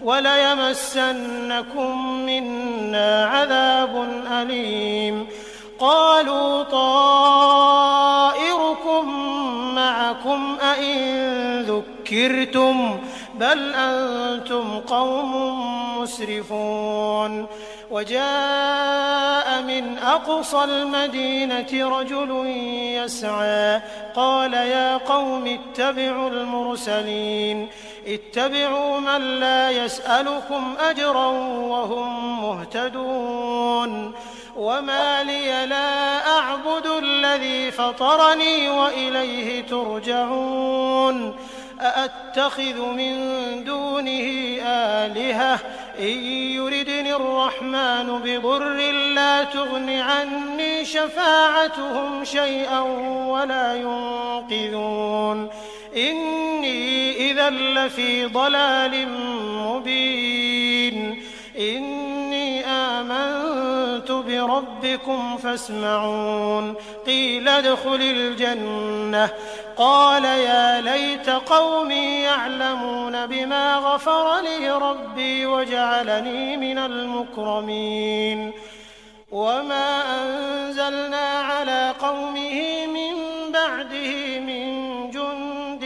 وليمسنكم منا عذاب أليم قالوا طائركم معكم أئن ذكرتم بل أنتم قوم مسرفون وجاء من أقصى المدينة رجل يسعى قال يا قوم اتبعوا المرسلين اتبعوا من لا يسألكم أجرا وهم مهتدون وما لي لا أعبد الذي فطرني وإليه ترجعون أأتخذ من دونه آلهة إن يردني الرحمن بضر لا تغن عني شفاعتهم شيئا ولا ينقذون إني إذا لفي ضلال مبين إني آمنت بربكم فاسمعون قيل ادخل الجنة قال يا ليت قومي يعلمون بما غفر لي ربي وجعلني من المكرمين وما أنزلنا على قومه من بعده من جند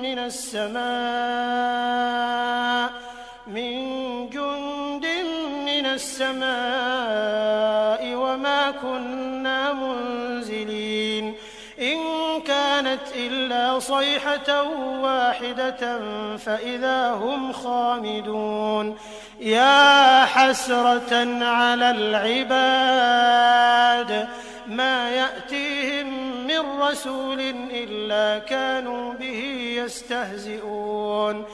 من السماء وما كنا منزلين إن كانت إلا صيحة واحدة فإذا هم خامدون يا حسرة على العباد ما يأتيهم من رسول إلا كانوا به يستهزئون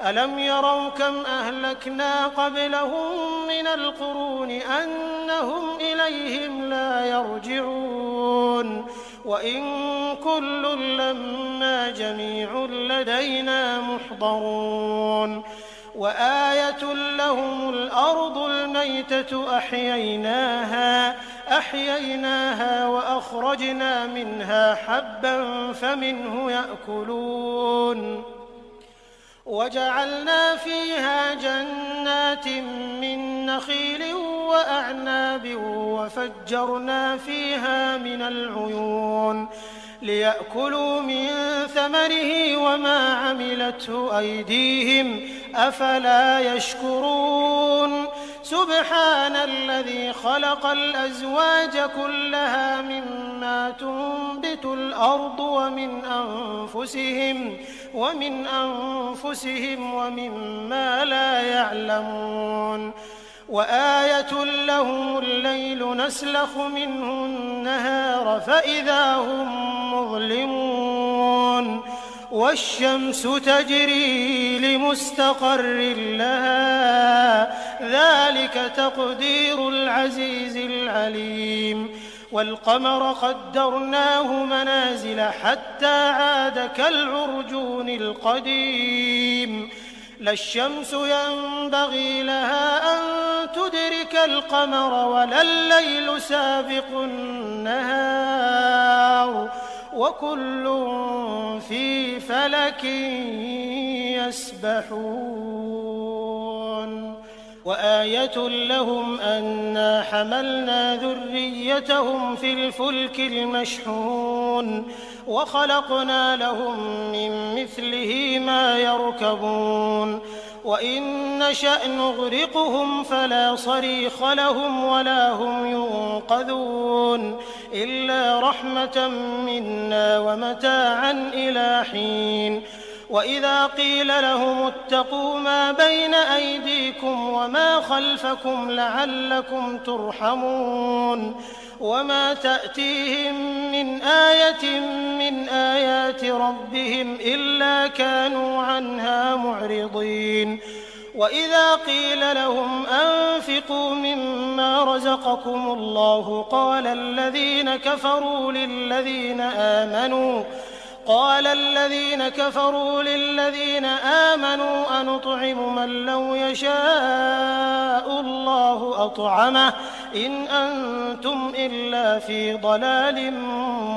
ألم يروا كم أهلكنا قبلهم من القرون أنهم إليهم لا يرجعون وإن كل لما جميع لدينا محضرون وآية لهم الأرض الميتة أحييناها وأخرجنا منها حبا فمنه يأكلون وجعلنا فيها جنات من نخيل وأعناب وفجرنا فيها من العيون ليأكلوا من ثمره وما عملته أيديهم أفلا يشكرون سبحان الذي خلق الأزواج كلها مما تنبت الأرض ومن أنفسهم ومما لا يعلمون وآية لهم الليل نسلخ منه النهار فإذا هم مظلمون والشمس تجري لمستقر لها ذلك تقدير العزيز العليم والقمر قدرناه منازل حتى عاد كالعرجون القديم لا الشمس ينبغي لها أن تدرك القمر ولا الليل سابق النهار وكل في فلك يسبحون وآية لهم أنا حملنا ذريتهم في الفلك المشحون وخلقنا لهم من مثله ما يركبون وإن نشأ نغرقهم فلا صريخ لهم ولا هم ينقذون إلا رحمة منا ومتاعا إلى حين وإذا قيل لهم اتقوا ما بين أيديكم وما خلفكم لعلكم ترحمون وما تأتيهم من آية من آيات ربهم إلا كانوا عنها معرضين وإذا قيل لهم أنفقوا مما رزقكم الله قال الذين كفروا للذين آمنوا أنطعم من لو يشاء الله أطعمه إن أنتم إلا في ضلال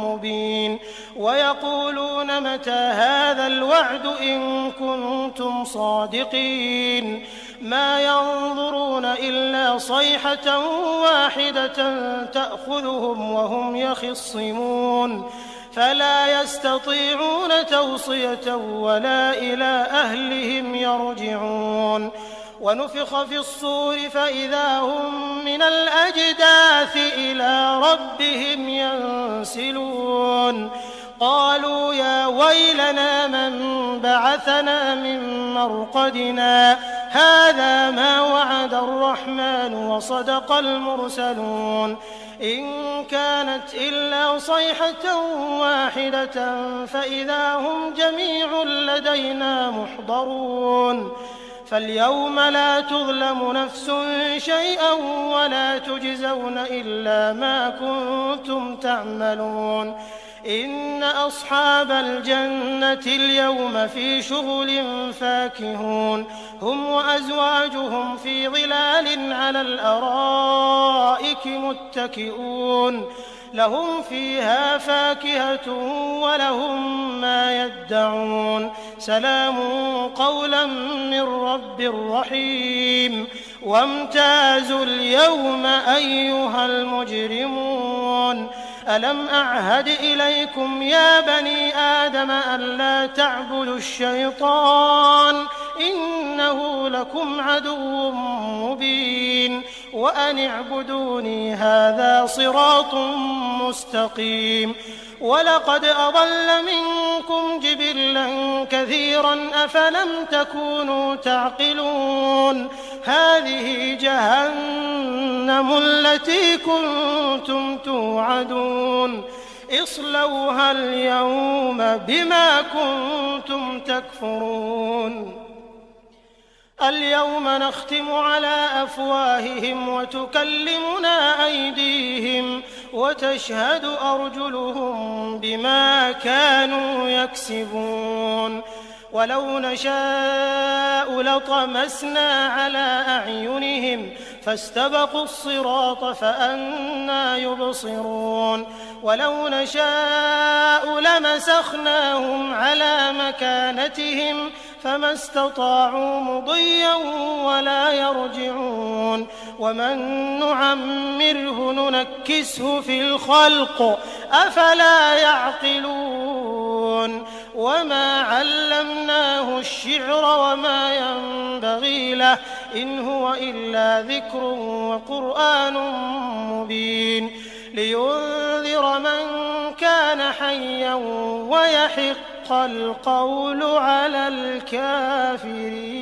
مبين ويقولون متى هذا الوعد إن كنتم صادقين ما ينظرون إلا صيحة واحدة تأخذهم وهم يخصمون فلا يستطيعون توصية ولا إلى أهلهم يرجعون ونفخ في الصور فإذا هم من الأجداث إلى ربهم ينسلون قالوا يا ويلنا من بعثنا من مرقدنا هذا ما وعد الرحمن وصدق المرسلون إن كانت إلا صيحة واحدة فإذا هم جميع لدينا محضرون فاليوم لا تظلم نفس شيئا ولا تجزون إلا ما كنتم تعملون إن أصحاب الجنة اليوم في شغل فاكهون هم وأزواجهم في ظلال على الأرائك متكئون لهم فيها فاكهة ولهم ما يدعون سلام قولا من رب رحيم وامتازوا اليوم أيها المجرمون ألم أعهد إليكم يا بني آدم ألا تعبدوا الشيطان إنه لكم عدو مبين وأن اعبدوني هذا صراط مستقيم ولقد أضل منكم جبلا كثيرا أفلم تكونوا تعقلون هذه جهنم التي كنتم توعدون اصلوها اليوم بما كنتم تكفرون اليوم نختم على أفواههم وتكلمنا أيديهم وتشهد أرجلهم بما كانوا يكسبون ولو نشاء لطمسنا على أعينهم فاستبقوا الصراط فأنى يبصرون ولو نشاء لمسخناهم على مكانتهم فما استطاعوا مضيا ولا يرجعون ومن نعمره ننكسه في الخلق أفلا يعقلون وما علمناه الشعر وما ينبغي له إن هو إلا ذكر وقرآن مبين لينذر من كان حيا ويحق القول على الكافرين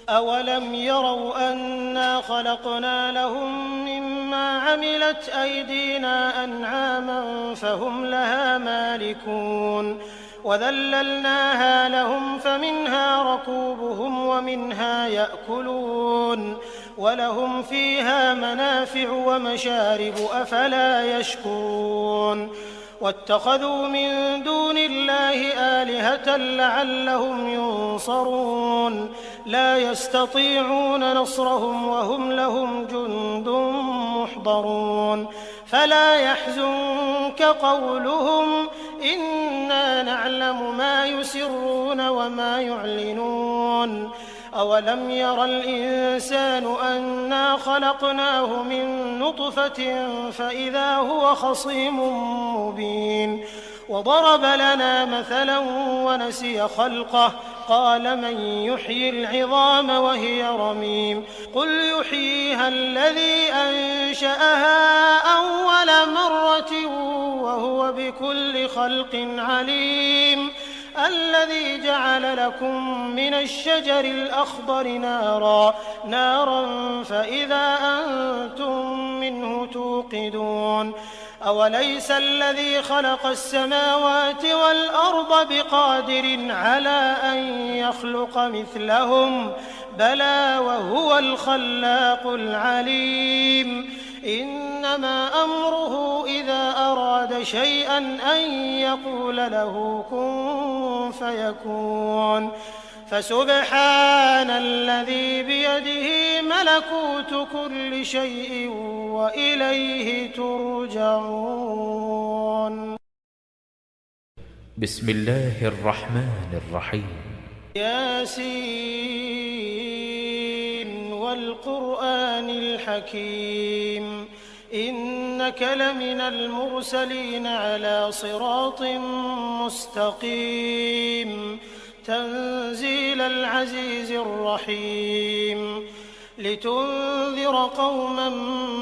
أولم يروا أنا خلقنا لهم مما عملت أيدينا أنعاما فهم لها مالكون وذللناها لهم فمنها ركوبهم ومنها يأكلون ولهم فيها منافع ومشارب أفلا يشكرون واتخذوا من دون الله آلهة لعلهم ينصرون لا يستطيعون نصرهم وهم لهم جند محضرون فلا يحزنك قولهم إنا نعلم ما يسرون وما يعلنون أولم ير الإنسان أنا خلقناه من نطفة فإذا هو خصيم مبين وضرب لنا مثلا ونسي خلقه قال من يحيي العظام وهي رميم قل يحييها الذي أنشأها أول مرة وهو بكل خلق عليم الذي جعل لكم من الشجر الأخضر نارا فإذا أنتم منه توقدون أوليس الذي خلق السماوات والأرض بقادر على أن يخلق مثلهم بلى وهو الخلاق العليم إنما أمره إذا أراد شيئا أن يقول له كن فيكون فسبحان الذي بيده ملكوت كل شيء وإليه ترجعون بسم الله الرحمن الرحيم ياسين والقرآن الحكيم إنك لمن المرسلين على صراط مستقيم تنزيل العزيز الرحيم لتنذر قوما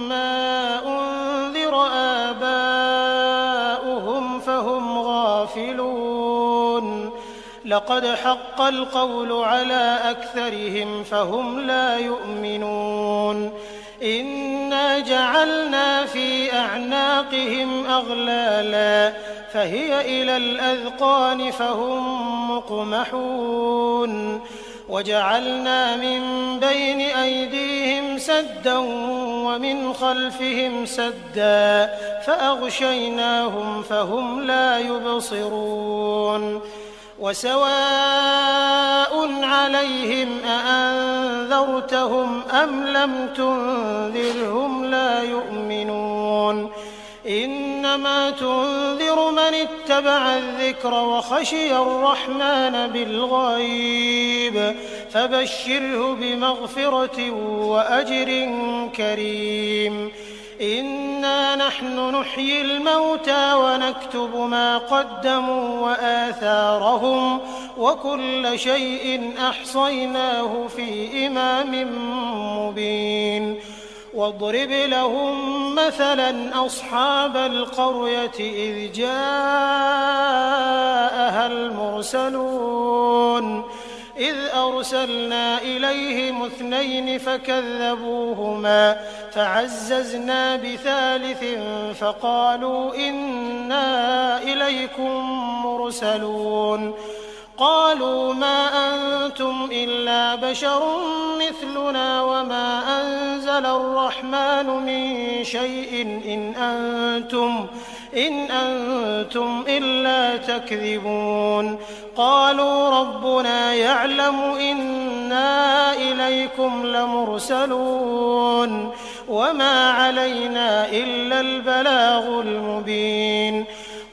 ما أنذر آباؤهم فهم غافلون لقد حق القول على أكثرهم فهم لا يؤمنون إنا جعلنا في أعناقهم أغلالا فهي إلى الأذقان فهم مقمحون وجعلنا من بين أيديهم سدا ومن خلفهم سدا فأغشيناهم فهم لا يبصرون وسواء عليهم أأنذرتهم أم لم تنذرهم لا يؤمنون إنما تنذر من اتبع الذكر وخشي الرحمن بالغيب فبشره بمغفرة وأجر كريم إنا نحن نحيي الموتى ونكتب ما قدموا وآثارهم وكل شيء أحصيناه في إمام مبين واضرب لهم مثلا أصحاب القرية إذ جاءها المرسلون إذ أرسلنا إليهم 2 فكذبوهما فعززنا بثالث فقالوا إنا إليكم مرسلون قالوا ما أنتم إلا بشر مثلنا وما أنزل الرحمن من شيء إن أنتم إلا تكذبون قالوا ربنا يعلم إنا إليكم لمرسلون وما علينا إلا البلاغ المبين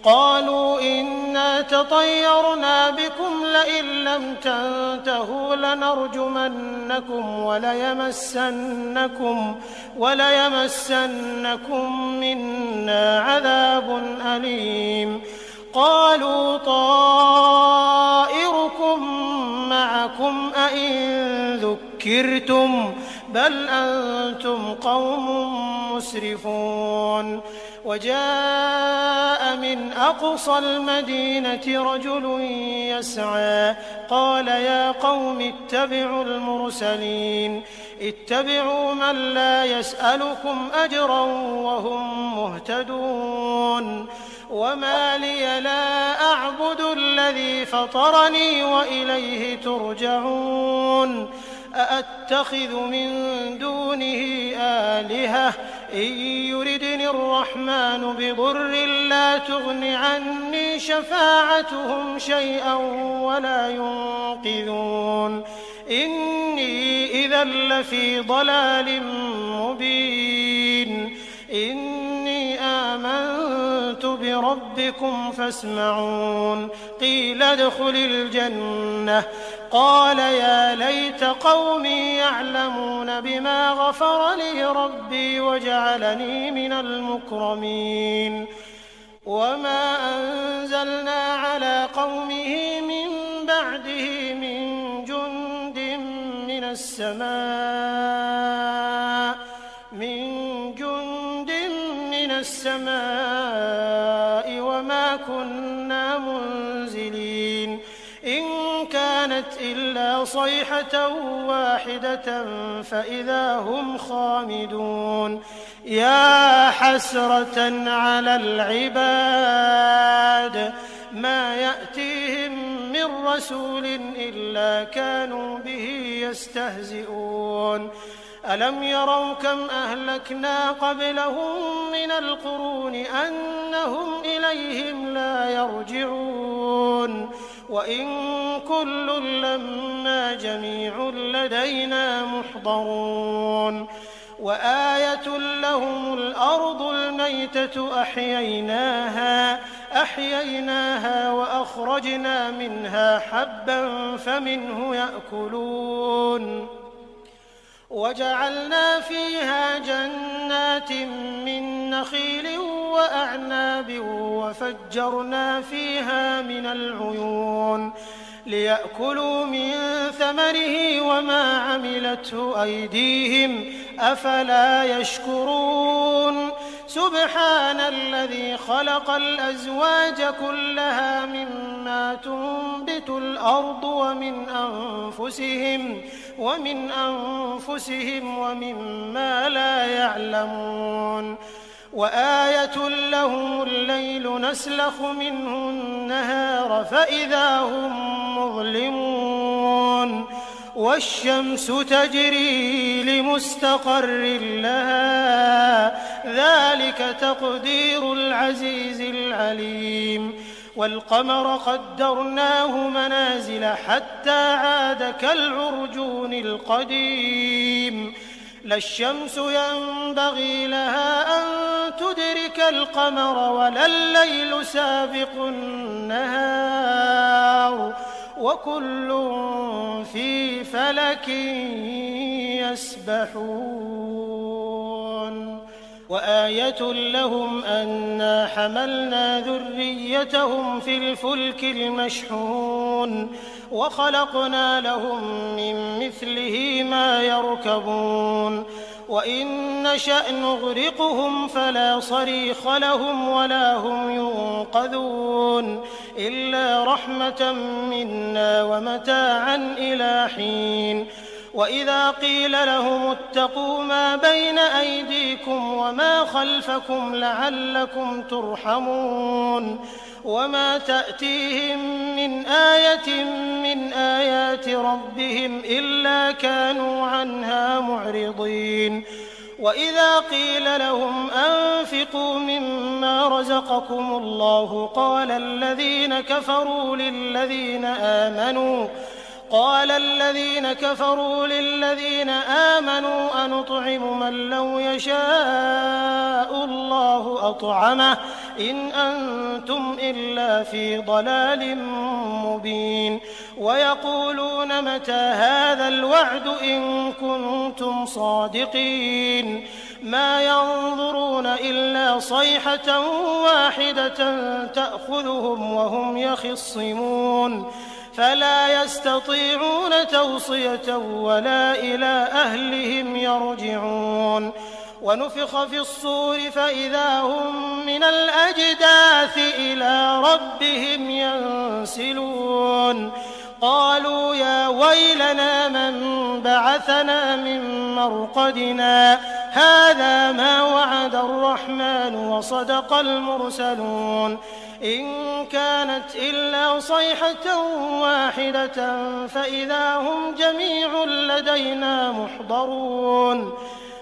قالوا إنا تطيرنا بكم لئن لم تنتهوا لنرجمنكم وليمسنكم منا عذاب أليم قالوا طائركم معكم أئن ذكرتم بل أنتم قوم مسرفون وجاء من أقصى المدينة رجل يسعى قال يا قوم اتبعوا المرسلين اتبعوا من لا يسألكم أجرا وهم مهتدون وما لي لا أعبد الذي فطرني وإليه ترجعون أأتخذ من دونه آلهة إن يردني الرحمن بضر لا تغن عني شفاعتهم شيئا ولا ينقذون إني إذا لفي ضلال مبين إني آمنت بربكم فاسمعون قيل ادخل الجنة قال يا ليت قومي يعلمون بما غفر لي ربي وجعلني من المكرمين وما أنزلنا على قومه من بعده من جند من السماء وما كنا منزلين إن كانت إلا صيحة واحدة فإذا هم خامدون يا حسرة على العباد ما يأتيهم من رسول إلا كانوا به يستهزئون ألم يروا كم أهلكنا قبلهم من القرون أنهم إليهم لا يرجعون وإن كل لما جميع لدينا محضرون وآية لهم الأرض الميتة أحييناها وأخرجنا منها حبا فمنه يأكلون وجعلنا فيها جنات من نخيل وأعناب وفجرنا فيها من العيون ليأكلوا من ثمره وما عملته أيديهم أفلا يشكرون سبحان الذي خلق الأزواج كلها مما تنبت الأرض ومن أنفسهم ومما لا يعلمون وآية لهم الليل نسلخ منه النهار فإذا هم مظلمون والشمس تجري لمستقر لها ذلك تقدير العزيز العليم والقمر قدرناه منازل حتى عاد كالعرجون القديم لا الشمس ينبغي لها أن تدرك القمر ولا الليل سابق النهار وكل في فلك يسبحون وآية لهم أنا حملنا ذريتهم في الفلك المشحون وخلقنا لهم من مثله ما يركبون وإن نشأ نغرقهم فلا صريخ لهم ولا هم ينقذون إلا رحمة منا ومتاعا إلى حين وإذا قيل لهم اتقوا ما بين أيديكم وما خلفكم لعلكم ترحمون وما تأتيهم من آية من آيات ربهم إلا كانوا عنها معرضين وإذا قيل لهم أنفقوا مما رزقكم الله قال الذين كفروا للذين آمنوا أنطعم من لو يشاء الله أطعمه إن أنتم إلا في ضلال مبين ويقولون متى هذا الوعد إن كنتم صادقين ما ينظرون إلا صيحة واحدة تأخذهم وهم يخصمون فلا يستطيعون توصية ولا إلى أهلهم يرجعون ونفخ في الصور فإذا هم من الأجداث إلى ربهم ينسلون قالوا يا ويلنا من بعثنا من مرقدنا هذا ما وعد الرحمن وصدق المرسلون إن كانت إلا صيحة واحدة فإذا هم جميع لدينا محضرون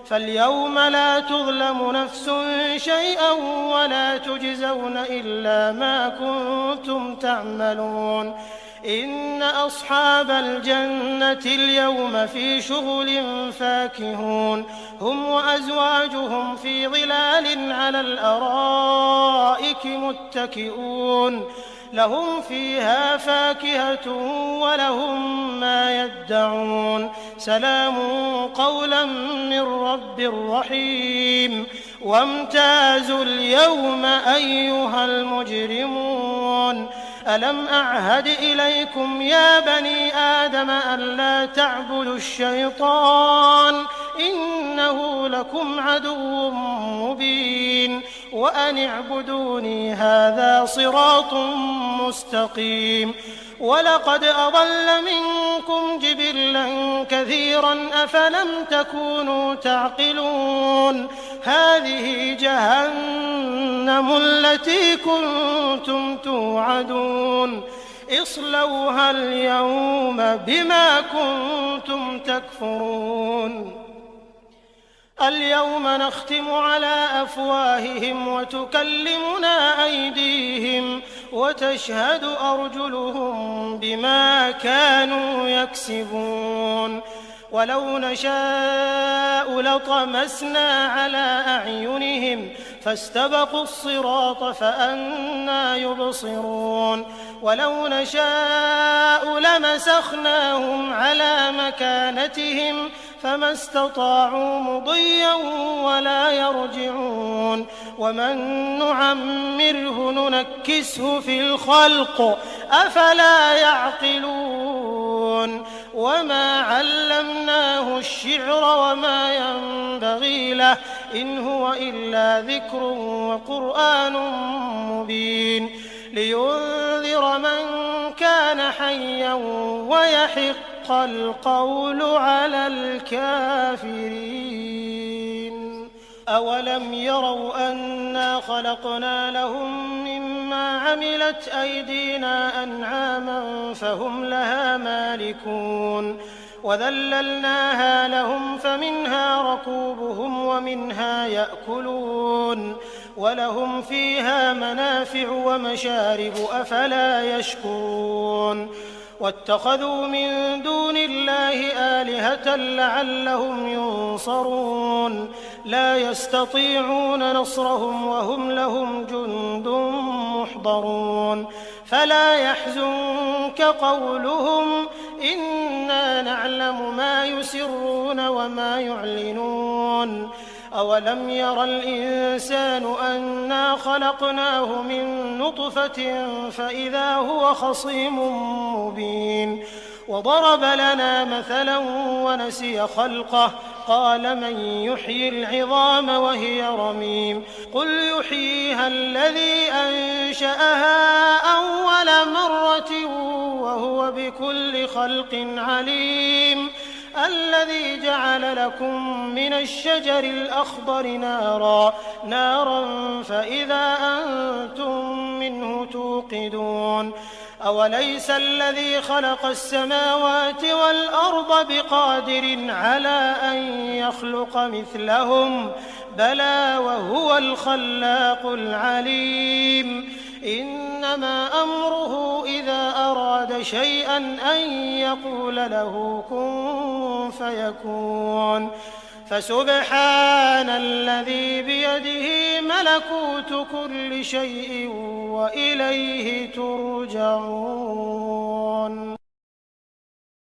فاليوم لا تظلم نفس شيئا ولا تجزون إلا ما كنتم تعملون إن أصحاب الجنة اليوم في شغل فاكهون هم وأزواجهم في ظلال على الأرائك متكئون لهم فيها فاكهة ولهم ما يدعون سلام قولا من رب رحيم وامتازوا اليوم أيها المجرمون ألم أعهد إليكم يا بني آدم ألا تعبدوا الشيطان إنه لكم عدو مبين وأن اعبدوني هذا صراط مستقيم ولقد أضل منكم جبلا كثيرا أفلم تكونوا تعقلون هذه جهنم التي كنتم توعدون اصلوها اليوم بما كنتم تكفرون اليوم نختم على أفواههم وتكلمنا أيديهم وتشهد أرجلهم بما كانوا يكسبون ولو نشاء لطمسنا على أعينهم فاستبقوا الصراط فأنى يبصرون ولو نشاء لمسخناهم على مكانتهم فما استطاعوا مضيا ولا يرجعون ومن نعمره ننكسه في الخلق أفلا يعقلون وما علمناه الشعر وما ينبغي له إن هو إلا ذكر وقرآن مبين لينذر من كان حيا ويحق القول على الكافرين أولم يروا أنا خلقنا لهم مما عملت أيدينا أنعاما فهم لها مالكون وذللناها لهم فمنها ركوبهم ومنها يأكلون ولهم فيها منافع ومشارب أفلا يشكرون واتخذوا من دون الله آلهة لعلهم ينصرون لا يستطيعون نصرهم وهم لهم جند محضرون فلا يحزنك قولهم إنا نعلم ما يسرون وما يعلنون أولم ير الإنسان أنا خلقناه من نطفة فإذا هو خصيم مبين وضرب لنا مثلا ونسي خلقه قال من يحيي العظام وهي رميم قل يحييها الذي أنشأها أول مرة وهو بكل خلق عليم الذي جعل لكم من الشجر الأخضر نارا فإذا أنتم منه توقدون أوليس الذي خلق السماوات والأرض بقادر على أن يخلق مثلهم بلى وهو الخلاق العليم إنما أمره إذا أراد شيئا أن يقول له كن فيكون فسبحان الذي بيده ملكوت كل شيء وإليه ترجعون